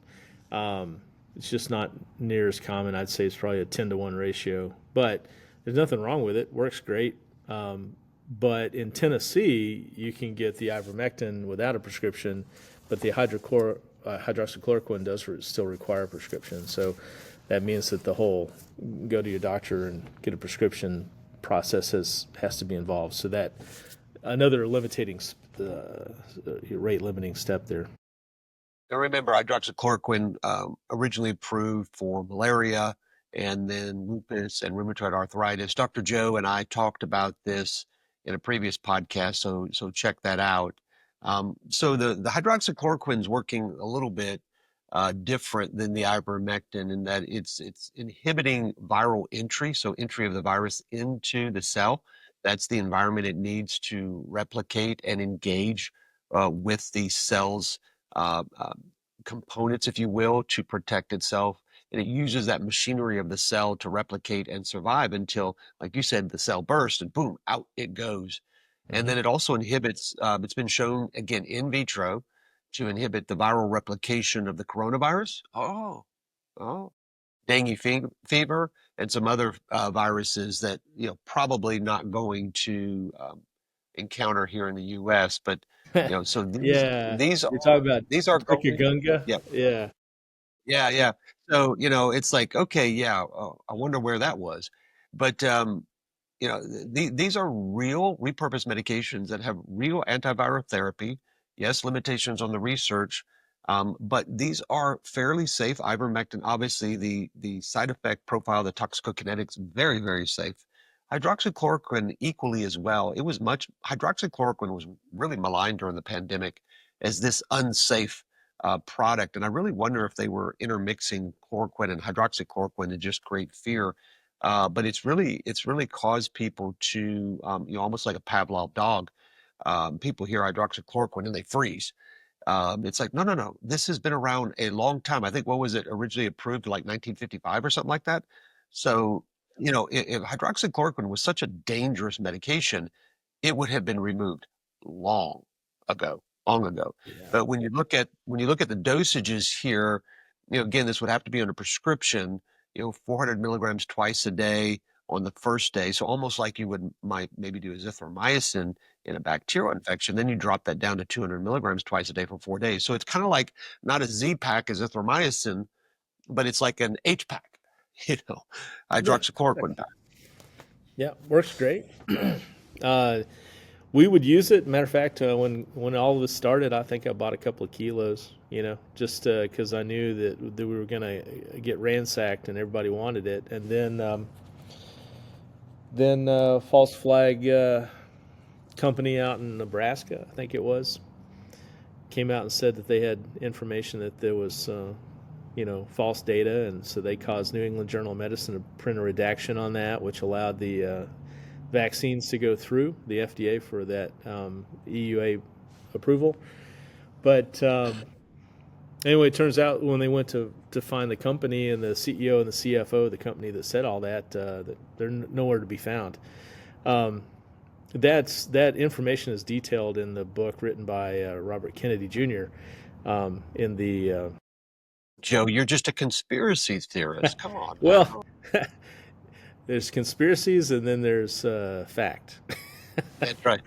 It's just not near as common. I'd say it's probably a 10-to-1 ratio, but there's nothing wrong with it. Works great. But in Tennessee, you can get the ivermectin without a prescription, but the hydroxychloroquine does still require a prescription. So that means that the whole go to your doctor and get a prescription process has to be involved. So that another rate limiting step there. Now remember, hydroxychloroquine originally approved for malaria and then lupus and rheumatoid arthritis. Dr. Joe and I talked about this in a previous podcast, so check that out. So the hydroxychloroquine is working a little bit different than the ivermectin in that it's inhibiting viral entry, so entry of the virus into the cell. That's the environment it needs to replicate and engage with the cell's components, if you will, to protect itself. And it uses that machinery of the cell to replicate and survive until, like you said, the cell bursts and boom, out it goes. And then it also inhibits, it's been shown again in vitro to inhibit the viral replication of the coronavirus. Dengue fever and some other viruses that, probably not going to encounter here in the U.S. But, so Yeah, these you're talking are, about these are going, chikungunya. yeah, Yeah. yeah, yeah. So, it's like, okay, yeah, I wonder where that was. But, these are real repurposed medications that have real antiviral therapy. Yes, limitations on the research, but these are fairly safe. Ivermectin, obviously, the side effect profile, the toxicokinetics, very, very safe. Hydroxychloroquine equally as well. Hydroxychloroquine was really maligned during the pandemic as this unsafe product, and I really wonder if they were intermixing chloroquine and hydroxychloroquine to just create fear. But it's really caused people to, almost like a Pavlov dog. People hear hydroxychloroquine and they freeze. It's like, no, no, no. This has been around a long time. I think, what was it originally approved, like 1955 or something like that? So, if hydroxychloroquine was such a dangerous medication, it would have been removed long ago, long ago. Yeah. But when you look at the dosages here, again, this would have to be on a prescription. 400 milligrams twice a day on the first day. So almost like you might maybe do azithromycin in a bacterial infection. Then you drop that down to 200 milligrams twice a day for 4 days. So it's kind of like not a Z pack azithromycin, but it's like an H pack, hydroxychloroquine pack. Yeah, works great. We would use it. Matter of fact, when all of this started, I think I bought a couple of kilos, just because I knew that we were going to get ransacked and everybody wanted it. And then false flag company out in Nebraska, I think it was, came out and said that they had information that there was, false data. And so they caused New England Journal of Medicine to print a redaction on that, which allowed the vaccines to go through the FDA for that EUA approval. But anyway, it turns out when they went to find the company and the CEO and the CFO of the company that said all that, that they're nowhere to be found. That information is detailed in the book written by Robert Kennedy Jr. In the Joe, you're just a conspiracy theorist. Come on. Well, there's conspiracies and then there's fact. That's right.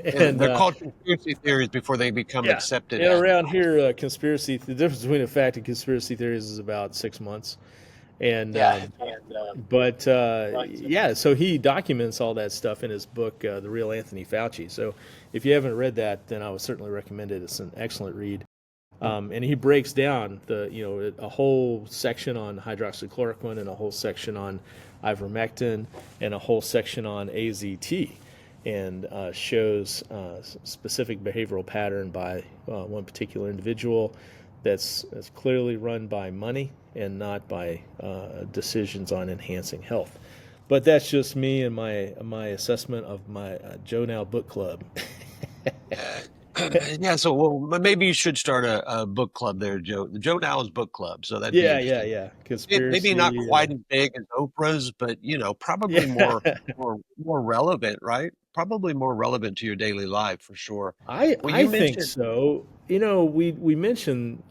And they're called conspiracy theories before they become accepted. And around here, the difference between a fact and conspiracy theories is about 6 months. And Yeah. yeah, so he documents all that stuff in his book, The Real Anthony Fauci. So if you haven't read that, then I would certainly recommend it. It's an excellent read. And he breaks down a whole section on hydroxychloroquine and a whole section on ivermectin and a whole section on AZT, and shows specific behavioral pattern by one particular individual that's clearly run by money and not by decisions on enhancing health. But that's just me and my assessment of my Joe Now book club. Yeah, so maybe you should start a book club there, Joe. The Joe Nowell's book club. So that'd be interesting. Yeah. Maybe Conspiracy. not quite as big as Oprah's, but probably Yeah. more relevant, right? Probably more relevant to your daily life for sure. Well, I you think mentioned, so. We mentioned.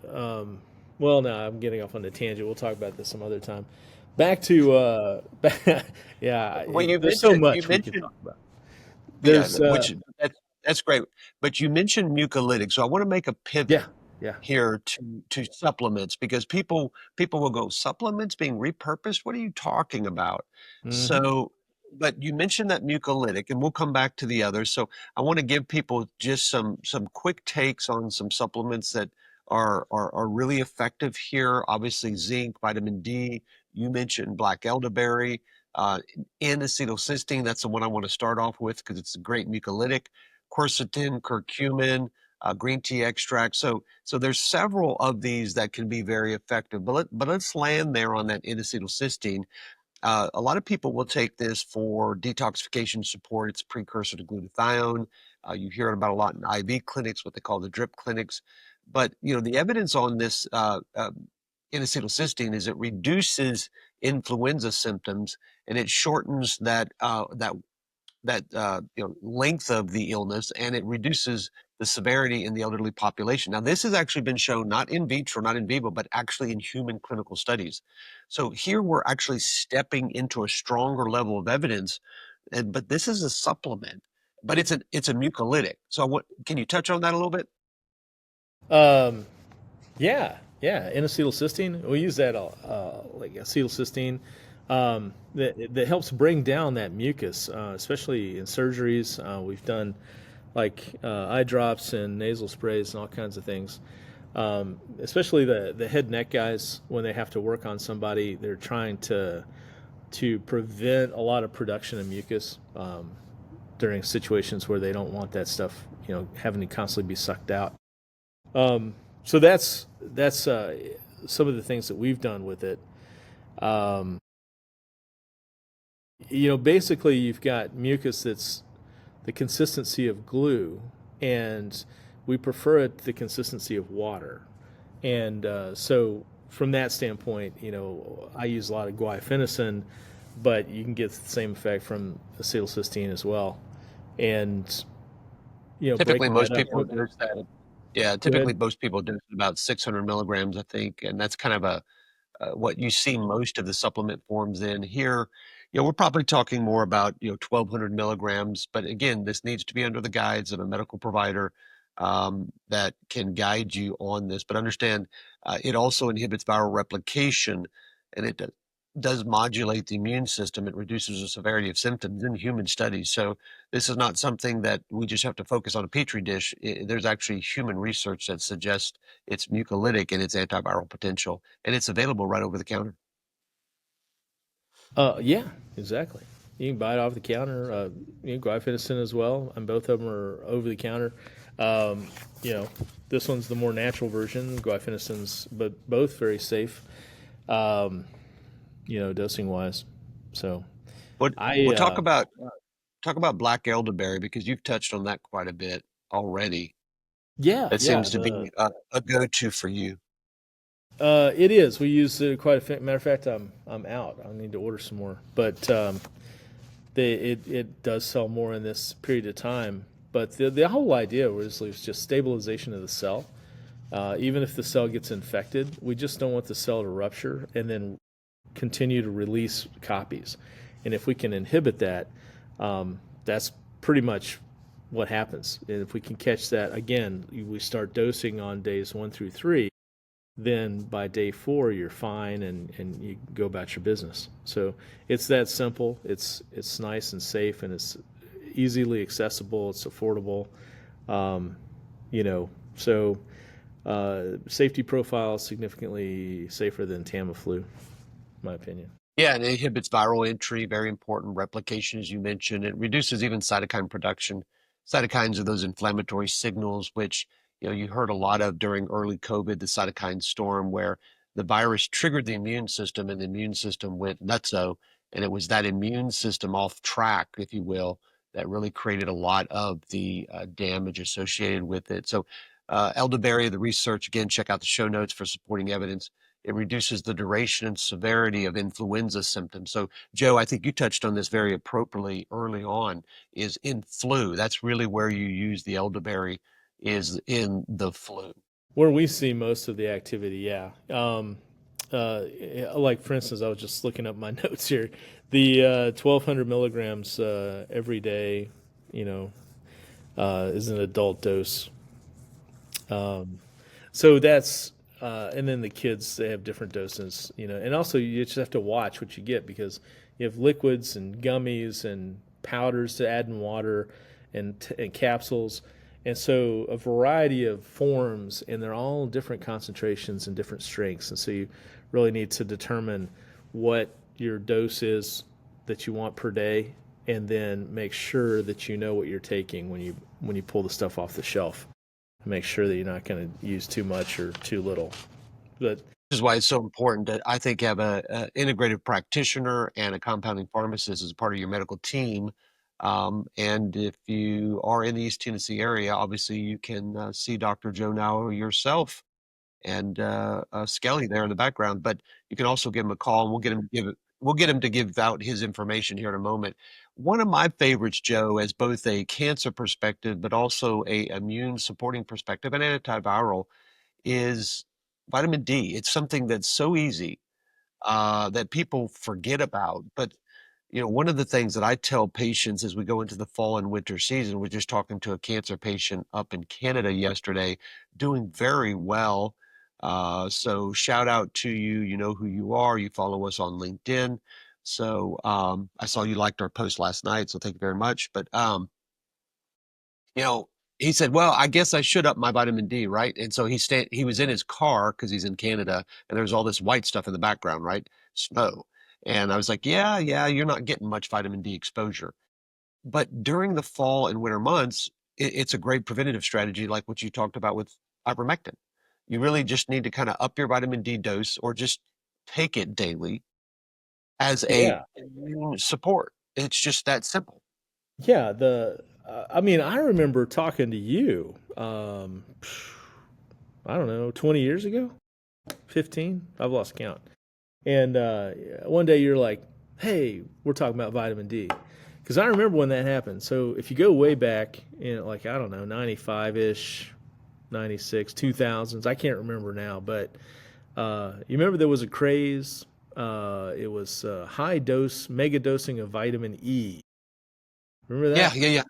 Well, no, I'm getting off on a tangent. We'll talk about this some other time. Back to yeah. well, you There's so mentioned, you much we can mentioned, talk about. yeah, There's that's great. But you mentioned mucolytic, so I want to make a pivot yeah. here to supplements, because people will go, supplements being repurposed, what are you talking about? Hmm. So, but you mentioned that mucolytic, and we'll come back to the others. So I want to give people just some quick takes on some supplements that are really effective here. Obviously, zinc, vitamin D. You mentioned black elderberry, uh, N-acetylcysteine. That's the one I want to start off with because it's a great mucolytic. Quercetin, curcumin, green tea extract. So there's several of these that can be very effective. But let's land there on that N-acetylcysteine. A lot of people will take this for detoxification support. It's a precursor to glutathione. You hear about a lot in IV clinics, what they call the drip clinics. But the evidence on this N-acetylcysteine is it reduces influenza symptoms, and it shortens that length of the illness, and it reduces the severity in the elderly population. Now, this has actually been shown not in vitro, not in vivo, but actually in human clinical studies. So here we're actually stepping into a stronger level of evidence, but this is a supplement, but it's a mucolytic. So what can you touch on that a little bit? Um, yeah. N-acetylcysteine. We use that like acetylcysteine. That helps bring down that mucus, especially in surgeries. We've done like eye drops and nasal sprays and all kinds of things. Especially the head and neck guys, when they have to work on somebody, they're trying to prevent a lot of production of mucus during situations where they don't want that stuff, having to constantly be sucked out. So that's some of the things that we've done with it. Um, basically you've got mucus that's the consistency of glue, and we prefer it the consistency of water. And so from that standpoint, I use a lot of guaifenesin, but you can get the same effect from acetylcysteine as well. And Typically, breaking most that up. people dose that. Yeah, Go typically ahead. most people dose about 600 milligrams, I think, and that's kind of what you see most of the supplement forms in here. We're probably talking more about 1,200 milligrams, but again, this needs to be under the guides of a medical provider that can guide you on this. But understand, it also inhibits viral replication, and it does modulate the immune system. It reduces the severity of symptoms in human studies. So this is not something that we just have to focus on a petri dish. There's actually human research that suggests it's mucolytic and its antiviral potential, and it's available right over the counter. Yeah, exactly. You can buy it off the counter. Guaifenesin as well, and both of them are over the counter. Um, you know, this one's the more natural version. Guaifenesin's, but both very safe. Um, dosing wise. So But I we'll talk about black elderberry because you've touched on that quite a bit already. That yeah. seems to be a go-to for you. It is. We use it quite a bit. Matter of fact, I'm out. I need to order some more. But it does sell more in this period of time. But the whole idea was just stabilization of the cell. Even if the cell gets infected, we just don't want the cell to rupture and then continue to release copies. And if we can inhibit that, that's pretty much what happens. And if we can catch that again, we start dosing on days 1 through 3. then by day 4 you're fine and you go about your business. So it's that simple. It's nice and safe, and it's easily accessible. It's affordable. So safety profile is significantly safer than Tamiflu, in my opinion. Yeah, and it inhibits viral entry, very important. Replication, as you mentioned. It reduces even cytokine production. Cytokines are those inflammatory signals, which you heard a lot of during early COVID, the cytokine storm, where the virus triggered the immune system and the immune system went nutso. And it was that immune system off track, if you will, that really created a lot of the damage associated with it. So elderberry, the research, again, check out the show notes for supporting evidence. It reduces the duration and severity of influenza symptoms. So, Joe, I think you touched on this very appropriately early on, is in flu. That's really where you use the elderberry, is in the flu. Where we see most of the activity, yeah. Like, for instance, I was just looking up my notes here. The 1,200 milligrams every day, is an adult dose. So that's... and then the kids, they have different doses, and also you just have to watch what you get, because you have liquids and gummies and powders to add in water and capsules. And so a variety of forms, and they're all different concentrations and different strengths. And so you really need to determine what your dose is that you want per day, and then make sure that you know what you're taking when you pull the stuff off the shelf. Make sure that you're not going to use too much or too little. But this is why it's so important to, I think, have a integrative practitioner and a compounding pharmacist as part of your medical team. And if you are in the East Tennessee area, obviously you can see Dr. Joe Nowell yourself, and Skelly there in the background. But you can also give him a call, and we'll get him to give out his information here in a moment. One of my favorites, Joe, as both a cancer perspective, but also a immune supporting perspective, and antiviral, is vitamin D. It's something that's so easy that people forget about. But one of the things that I tell patients as we go into the fall and winter season, we're just talking to a cancer patient up in Canada yesterday, doing very well. So shout out to you. You know who you are. You follow us on LinkedIn. So I saw you liked our post last night, so thank you very much. But he said, well, I guess I should up my vitamin D, right? And so he was in his car, because he's in Canada, and there's all this white stuff in the background, right? Snow. And I was like, yeah, you're not getting much vitamin D exposure. But during the fall and winter months, it's a great preventative strategy, like what you talked about with ivermectin. You really just need to kind of up your vitamin D dose, or just take it daily as a immune support. It's just that simple. Yeah, I remember talking to you, I don't know, 20 years ago, 15. I've lost count. And one day you're like, hey, we're talking about vitamin D. Because I remember when that happened. So if you go way back in, 95-ish, 96, 2000s, I can't remember now, but you remember there was a craze. It was high dose, mega dosing of vitamin E. Remember that? Yeah.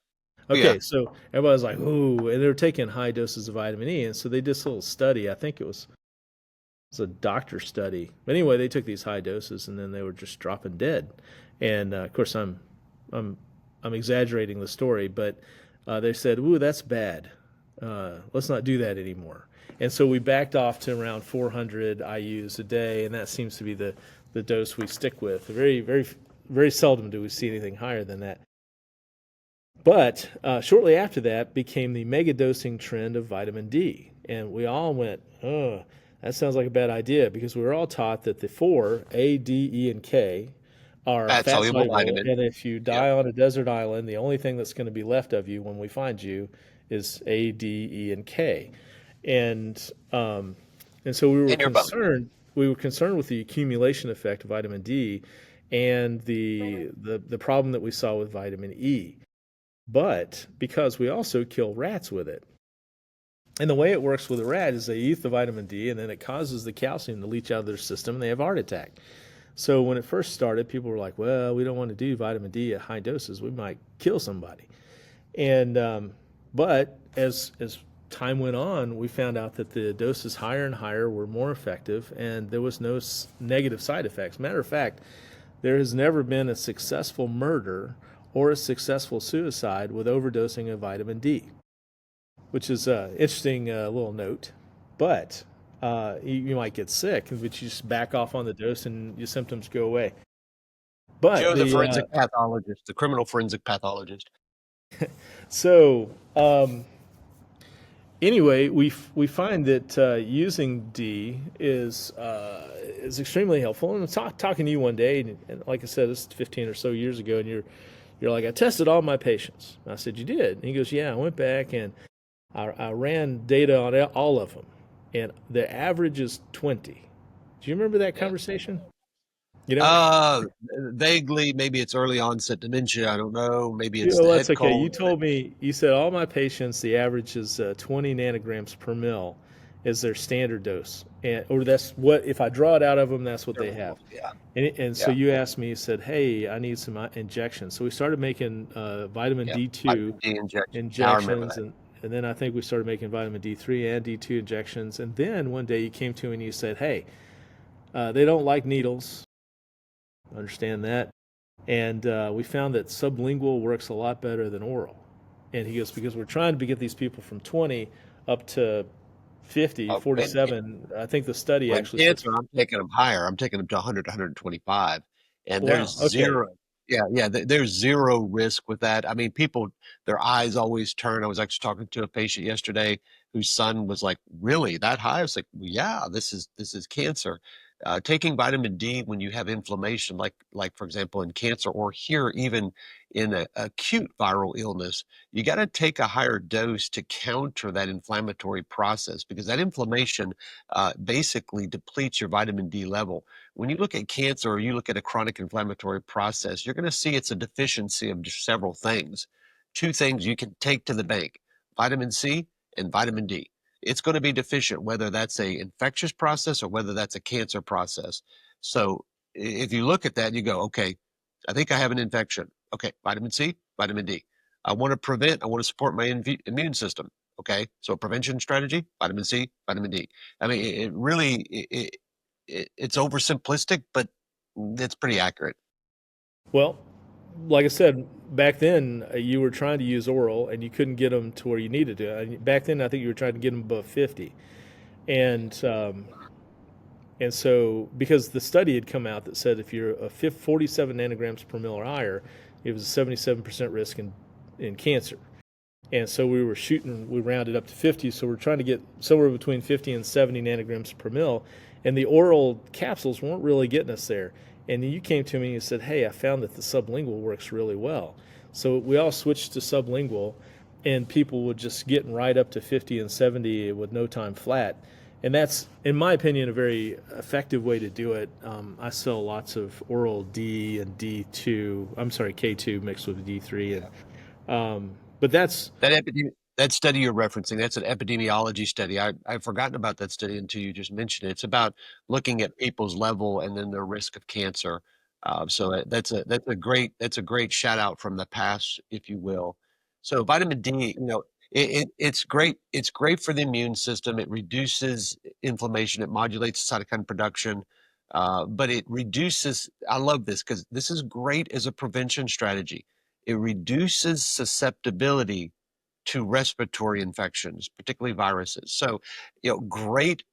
Okay, Yeah. so everybody's like, ooh, and they were taking high doses of vitamin E. And so they did this little study. I think it was a doctor study. But anyway, they took these high doses, and then they were just dropping dead. And of course, I'm exaggerating the story, but they said, ooh, that's bad. Let's not do that anymore. And so we backed off to around 400 IUs a day, and that seems to be the dose we stick with. Very, very, very seldom do we see anything higher than that. But shortly after that became the mega dosing trend of vitamin D. And we all went, oh, that sounds like a bad idea, because we were all taught that the 4, A, D, E, and K, are fat soluble vitamin. And if you die on a desert island, the only thing that's going to be left of you when we find you is A, D, E, and K. And so we were concerned. We were concerned with the accumulation effect of vitamin D and the problem that we saw with vitamin E. But because we also kill rats with it. And the way it works with a rat is they eat the vitamin D, and then it causes the calcium to leach out of their system, and they have a heart attack. So when it first started, people were like, well, we don't want to do vitamin D at high doses. We might kill somebody. And but as time went on, we found out that the doses higher and higher were more effective, and there was no negative side effects. Matter of fact, there has never been a successful murder or a successful suicide with overdosing of vitamin D, which is an interesting little note. But you might get sick, but you just back off on the dose and your symptoms go away. But Joe, the forensic pathologist, the criminal forensic pathologist. So anyway, we find that using D is extremely helpful. And I'm talking to you one day, and like I said, this is 15 or so years ago, and you're like, I tested all my patients. And I said, you did? And he goes, yeah, I went back and I ran data on all of them, and the average is 20. Do you remember that conversation? You know, Vaguely, maybe it's early onset dementia. I don't know. Maybe it's well, the that's head okay. cold. You told me, you said all my patients, the average is 20 nanograms per mil is their standard dose. Or that's what, if I draw it out of them, that's what they have. Yeah. And so you asked me, you said, hey, I need some injections. So we started making vitamin D2 Vitamin D injections. And then I think we started making vitamin D3 and D2 injections. And then one day you came to me and you said, hey, they don't like needles. Understand that. And we found that sublingual works a lot better than oral. And he goes, because we're trying to get these people from 20 up to 50, 47. I think the study actually said, I'm taking them higher. I'm taking them to 100, 125. And wow, there's zero. Yeah, there's zero risk with that. I mean, people, their eyes always turn. I was actually talking to a patient yesterday whose son was like, really, that high? I was like, well, yeah, this is cancer. Taking vitamin D when you have inflammation, like for example in cancer, or here even in a acute viral illness, you got to take a higher dose to counter that inflammatory process, because that inflammation basically depletes your vitamin D level. When you look at cancer or you look at a chronic inflammatory process, you're going to see it's a deficiency of just several things. Two things you can take to the bank: vitamin C and vitamin D. It's going to be deficient, whether that's a infectious process or whether that's a cancer process. So if you look at that, you go, okay, I think I have an infection. Okay, vitamin C, vitamin D. I want to support my immune system. Okay, so prevention strategy, vitamin C, vitamin D. I mean, it really, it's oversimplistic, but it's pretty accurate. well, like I said, back then you were trying to use oral and you couldn't get them to where you needed to. Back then, I think you were trying to get them above 50. And so, because the study had come out that said if you're a 47 nanograms per mil or higher, it was a 77% risk in cancer. And so we rounded up to 50. So we're trying to get somewhere between 50 and 70 nanograms per mil. And the oral capsules weren't really getting us there. And then you came to me and said, hey, I found that the sublingual works really well. So we all switched to sublingual, and people would just get right up to 50 and 70 with no time flat. And that's, in my opinion, a very effective way to do it. I sell lots of oral D and D2. I'm sorry, K2 mixed with D3. And but that's that study you're referencing. That's an epidemiology study. I've forgotten about that study until you just mentioned it. It's about looking at people's level and then their risk of cancer. So that's a great shout out from the past, if you will. So vitamin D, it's great. It's great for the immune system. It reduces inflammation. It modulates cytokine production. But it reduces, I love this because this is great as a prevention strategy. It reduces susceptibility to respiratory infections, particularly viruses. So, great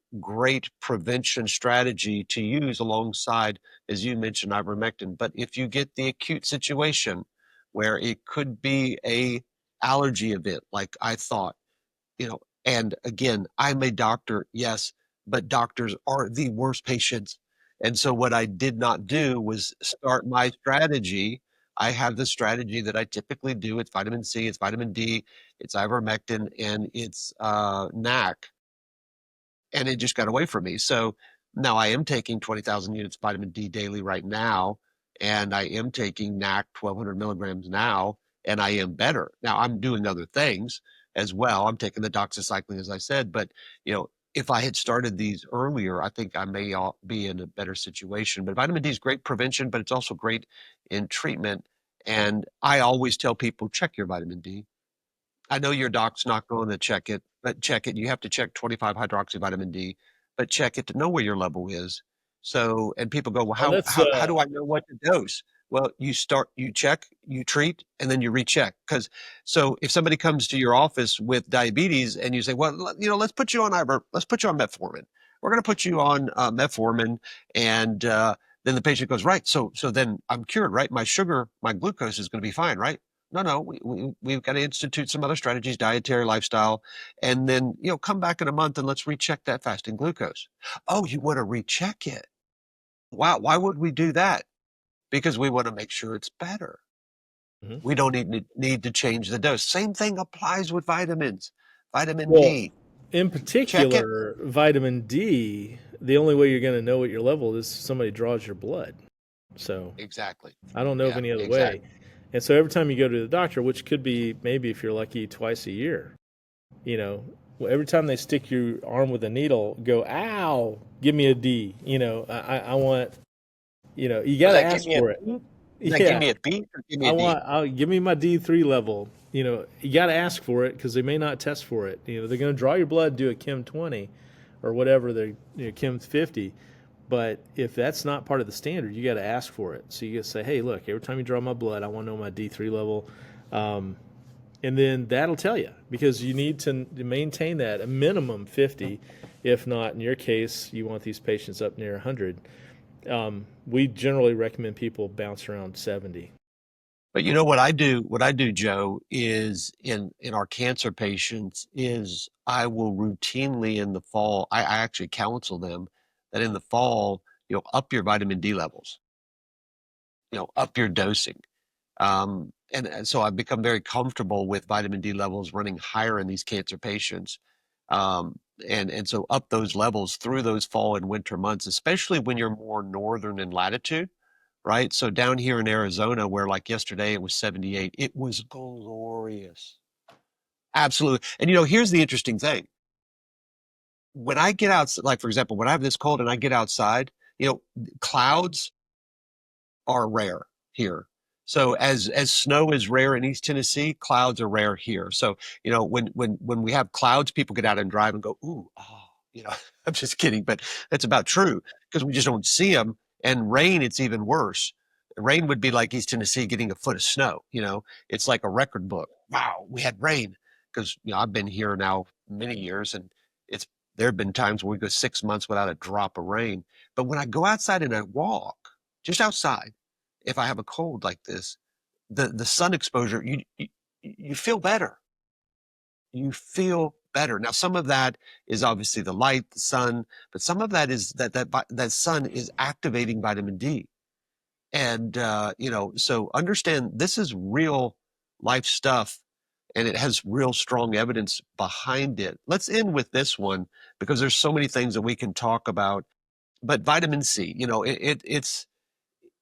prevention strategy to use alongside, as you mentioned, ivermectin. But if you get the acute situation where it could be a allergy event, like I thought, and again, I'm a doctor, yes, but doctors are the worst patients. And so what I did not do was start my strategy. I have the strategy that I typically do. It's vitamin C, it's vitamin D, it's ivermectin, and it's NAC. And it just got away from me. So now I am taking 20,000 units of vitamin D daily right now, and I am taking NAC 1,200 milligrams now, and I am better. Now I'm doing other things as well. I'm taking the doxycycline, as I said, but if I had started these earlier, I think I may be in a better situation. But vitamin D is great prevention, but it's also great in treatment. And I always tell people, check your vitamin D. I know your doc's not going to check it, but check it. You have to check 25 hydroxy vitamin D, but check it to know where your level is. So, and people go, well, Oh, that's how do I know what to dose? Well, you check, you treat, and then you recheck. Because so if somebody comes to your office with diabetes and you say, well, let's put you on let's put you on metformin. We're going to put you on metformin, and then the patient goes, right. So then I'm cured, right? My glucose is going to be fine, right? No, we've got to institute some other strategies, dietary, lifestyle, and then, come back in a month and let's recheck that fasting glucose. Oh, you want to recheck it? Wow. Why would we do that? Because we want to make sure it's better. Mhm. We don't need to change the dose. Same thing applies with vitamins. Vitamin Well, D. in Check it. particular, vitamin D, the only way you're going to know what your level is somebody draws your blood. So Exactly. I don't know of Yeah, any other way. exactly. And so every time you go to the doctor, which could be maybe if you're lucky twice a year, every time they stick your arm with a needle, go, ow, give me a D. I want, you got Was to that give ask me a for it. beat? Is that give Yeah. me a beat or give me a D? Give me my D3 level. You got to ask for it because they may not test for it. They're going to draw your blood, do a Chem 20 or whatever, they're Chem 50. But if that's not part of the standard, you got to ask for it. So you got to say, hey, look, every time you draw my blood, I want to know my D3 level. And then that'll tell you because you need to maintain that a minimum 50. If not, in your case, you want these patients up near 100. We generally recommend people bounce around 70. But you know what I do? What I do, Joe, is in our cancer patients is I will routinely in the fall. I actually counsel them that in the fall, up your vitamin D levels, up your dosing. And so I've become very comfortable with vitamin D levels running higher in these cancer patients. And so up those levels through those fall and winter months, especially when you're more northern in latitude, right? So down here in Arizona, where like yesterday it was 78, it was glorious. Absolutely. And here's the interesting thing. When I get out, like for example, when I have this cold and I get outside, clouds are rare here. So as snow is rare in East Tennessee, clouds are rare here. So, when we have clouds, people get out and drive and go, ooh, oh, I'm just kidding, but that's about true because we just don't see them. And rain, it's even worse. Rain would be like East Tennessee getting a foot of snow. It's like a record book. Wow, we had rain because, I've been here now many years and there have been times where we go 6 months without a drop of rain. But when I go outside and I walk, just outside, if I have a cold like this, the sun exposure, you feel better. You feel better. Now, some of that is obviously the light, the sun, but some of that is that sun is activating vitamin D. And so understand this is real life stuff, and it has real strong evidence behind it. Let's end with this one because there's so many things that we can talk about. But vitamin C, it's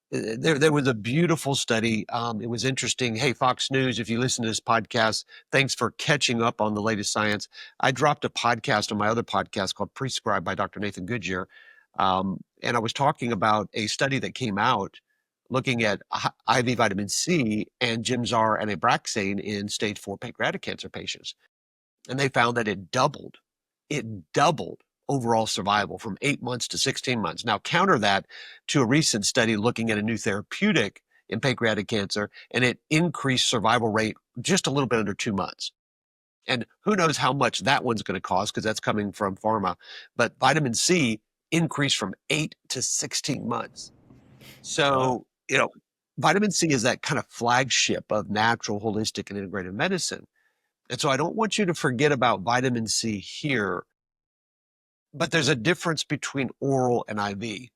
there was a beautiful study. It was interesting. Hey, Fox News, if you listen to this podcast, thanks for catching up on the latest science. I dropped a podcast on my other podcast called Prescribed by Dr. Nathan Goodyear. And I was talking about a study that came out looking at IV vitamin C and Gemzar and Abraxane in stage 4 pancreatic cancer patients. And they found that it doubled overall survival from 8 months to 16 months. Now, counter that to a recent study looking at a new therapeutic in pancreatic cancer, and it increased survival rate just a little bit under 2 months. And who knows how much that one's going to cost because that's coming from pharma. But vitamin C increased from 8 to 16 months. So, vitamin C is that kind of flagship of natural, holistic, and integrative medicine. And so I don't want you to forget about vitamin C here, but there's a difference between oral and IV.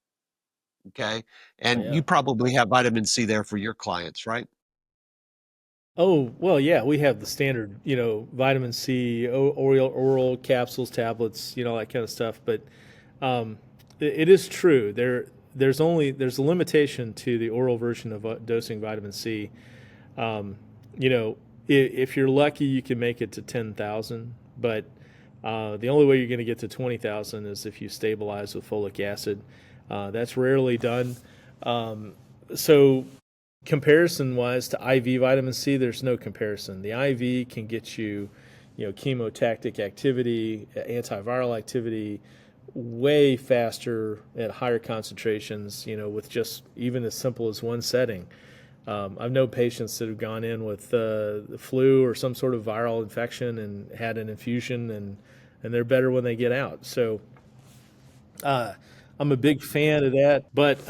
Okay. And Yeah. you probably have vitamin C there for your clients, right? Oh, well, yeah, we have the standard, vitamin C, oral capsules, tablets, all that kind of stuff. But it is true. There's a limitation to the oral version of dosing vitamin C. If you're lucky, you can make it to 10,000, but the only way you're going to get to 20,000 is if you stabilize with folic acid. That's rarely done. So Comparison wise to IV vitamin C, there's no comparison. The IV can get you, chemotactic activity, antiviral activity, way faster at higher concentrations, with just even as simple as one setting. I've known patients that have gone in with the flu or some sort of viral infection and had an infusion, and they're better when they get out. So I'm a big fan of that. But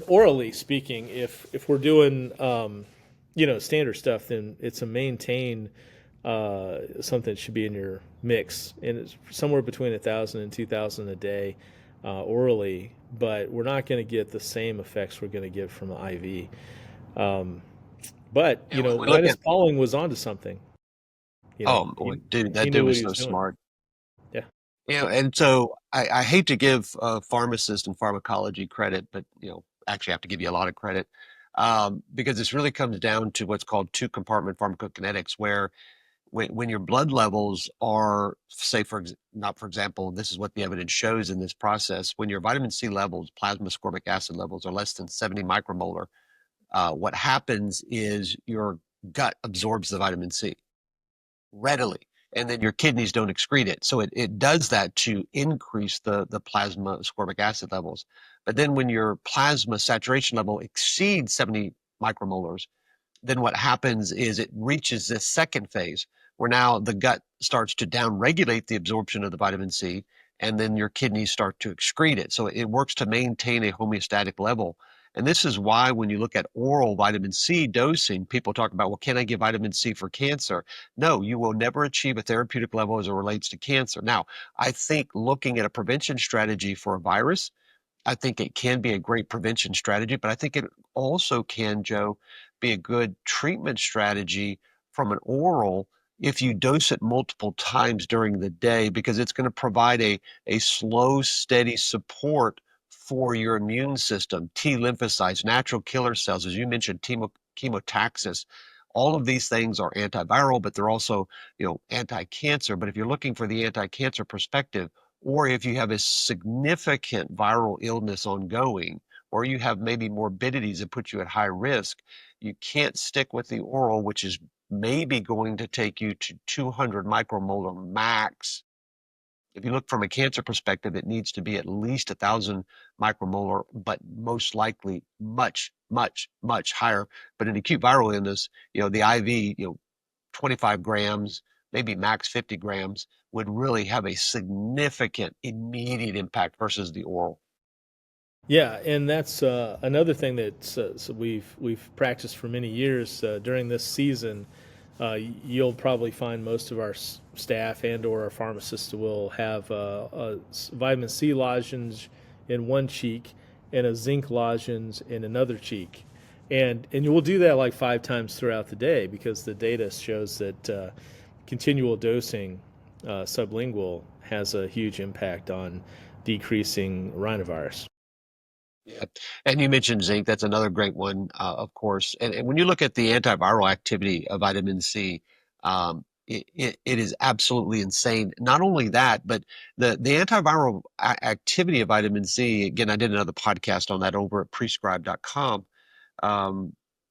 orally speaking, if we're doing standard stuff, then it's a maintained something that should be in your mix, and it's somewhere between 1,000 and 2,000 a day orally. But we're not going to get the same effects we're going to get from the IV. But Linus Pauling was onto something. Oh boy, dude, that he dude knew was what he so was doing. smart. Yeah. And so I hate to give pharmacists and pharmacology credit, but actually have to give you a lot of credit, because this really comes down to what's called two-compartment pharmacokinetics, where when your blood levels are, say, for example, this is what the evidence shows in this process, when your vitamin C levels, plasma ascorbic acid levels, are less than 70 micromolar, what happens is your gut absorbs the vitamin C readily, and then your kidneys don't excrete it. So it does that to increase the plasma ascorbic acid levels. But then when your plasma saturation level exceeds 70 micromolars, then what happens is it reaches this second phase where now the gut starts to downregulate the absorption of the vitamin C, and then your kidneys start to excrete it. So it works to maintain a homeostatic level. And this is why when you look at oral vitamin C dosing, people talk about, well, can I give vitamin C for cancer? No, you will never achieve a therapeutic level as it relates to cancer. Now, I think looking at a prevention strategy for a virus, I think it can be a great prevention strategy, but I think it also can, Joe, be a good treatment strategy from an oral if you dose it multiple times during the day, because it's going to provide a slow, steady support for your immune system, T lymphocytes, natural killer cells, as you mentioned, chemotaxis. All of these things are antiviral, but they're also, anti-cancer. But if you're looking for the anti-cancer perspective, or if you have a significant viral illness ongoing, or you have maybe morbidities that put you at high risk, you can't stick with the oral, which is maybe going to take you to 200 micromolar max. If you look from a cancer perspective, it needs to be at least 1,000 micromolar, but most likely much, much, much higher. But in acute viral illness, the IV, 25 grams, maybe max 50 grams, would really have a significant immediate impact versus the oral. Yeah, and that's another thing that so we've practiced for many years. During this season, you'll probably find most of our staff and or our pharmacists will have a vitamin C lozenge in one cheek and a zinc lozenge in another cheek, and we'll do that like 5 times throughout the day, because the data shows that continual dosing sublingual has a huge impact on decreasing rhinovirus. Yeah. And you mentioned zinc. That's another great one, of course. And when you look at the antiviral activity of vitamin C, it is absolutely insane. Not only that, but the antiviral activity of vitamin C, again, I did another podcast on that over at prescribe.com,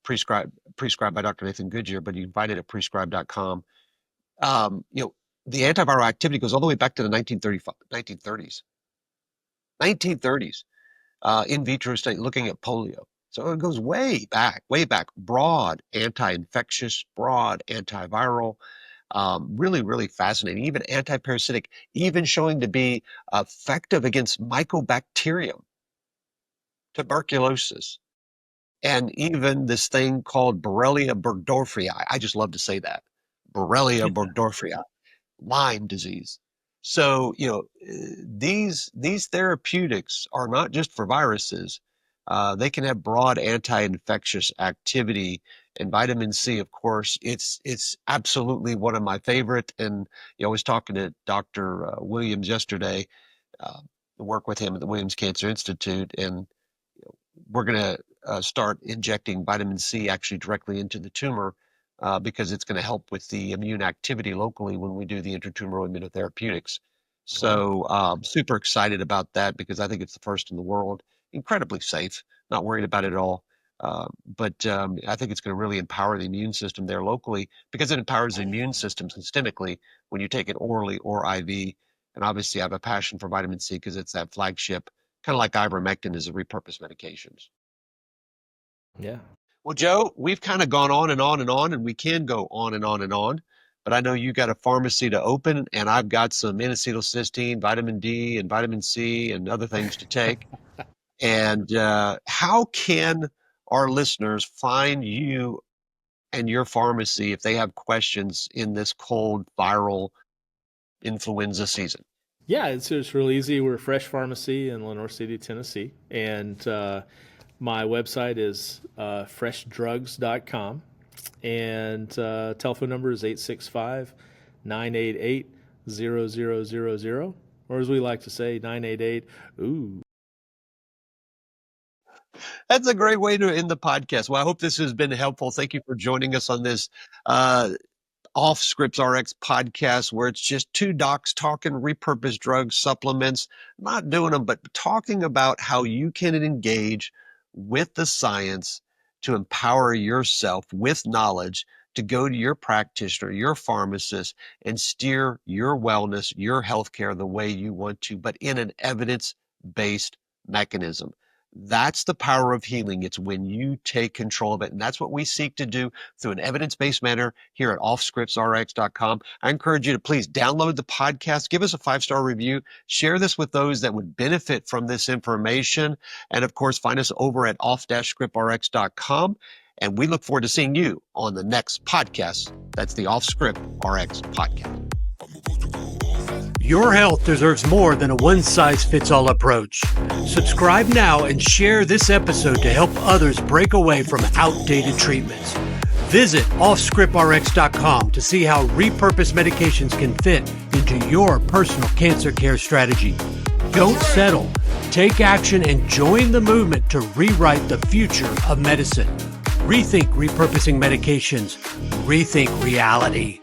prescribed by Dr. Nathan Goodyear, but you can find it at prescribe.com. The antiviral activity goes all the way back to the 1930s. 1930s. In vitro study looking at polio. So it goes way back, broad anti-infectious, broad antiviral, really, really fascinating, even anti-parasitic, even showing to be effective against mycobacterium, tuberculosis, and even this thing called Borrelia burgdorferi. I just love to say that. Borrelia burgdorferi. Lyme disease. So, these therapeutics are not just for viruses. They can have broad anti-infectious activity, and vitamin C, of course, it's absolutely one of my favorite. And I was talking to Dr. Williams yesterday, work with him at the Williams Cancer Institute, and we're going to start injecting vitamin C actually directly into the tumor, because it's going to help with the immune activity locally when we do the intratumoral immunotherapeutics. So super excited about that, because I think it's the first in the world, incredibly safe, not worried about it at all. But I think it's going to really empower the immune system there locally, because it empowers the immune system systemically when you take it orally or IV. And obviously I have a passion for vitamin C because it's that flagship, kind of like ivermectin is a repurposed medications. Yeah. Well, Joe, we've kind of gone on and on and on, and we can go on and on and on. But I know you got a pharmacy to open, and I've got some N-acetylcysteine, vitamin D, and vitamin C, and other things to take. And how can our listeners find you and your pharmacy if they have questions in this cold viral influenza season? Yeah, it's real easy. We're a fresh pharmacy in Lenore City, Tennessee. And my website is freshdrugs.com. And telephone number is 865-988-0000. Or as we like to say, 988, ooh. That's a great way to end the podcast. Well, I hope this has been helpful. Thank you for joining us on this Off-ScriptRx podcast, where it's just two docs talking repurposed drugs, supplements, not doing them, but talking about how you can engage with the science to empower yourself with knowledge to go to your practitioner, your pharmacist, and steer your wellness, your healthcare the way you want to, but in an evidence-based mechanism. That's the power of healing. It's when you take control of it. And that's what we seek to do through an evidence-based manner here at offscriptsrx.com. I encourage you to please download the podcast, give us a 5-star review, share this with those that would benefit from this information. And of course, find us over at off-scriptrx.com. And we look forward to seeing you on the next podcast. That's the Off-ScriptRx podcast. Your health deserves more than a one-size-fits-all approach. Subscribe now and share this episode to help others break away from outdated treatments. Visit offscriptrx.com to see how repurposed medications can fit into your personal cancer care strategy. Don't settle. Take action and join the movement to rewrite the future of medicine. Rethink repurposing medications. Rethink reality.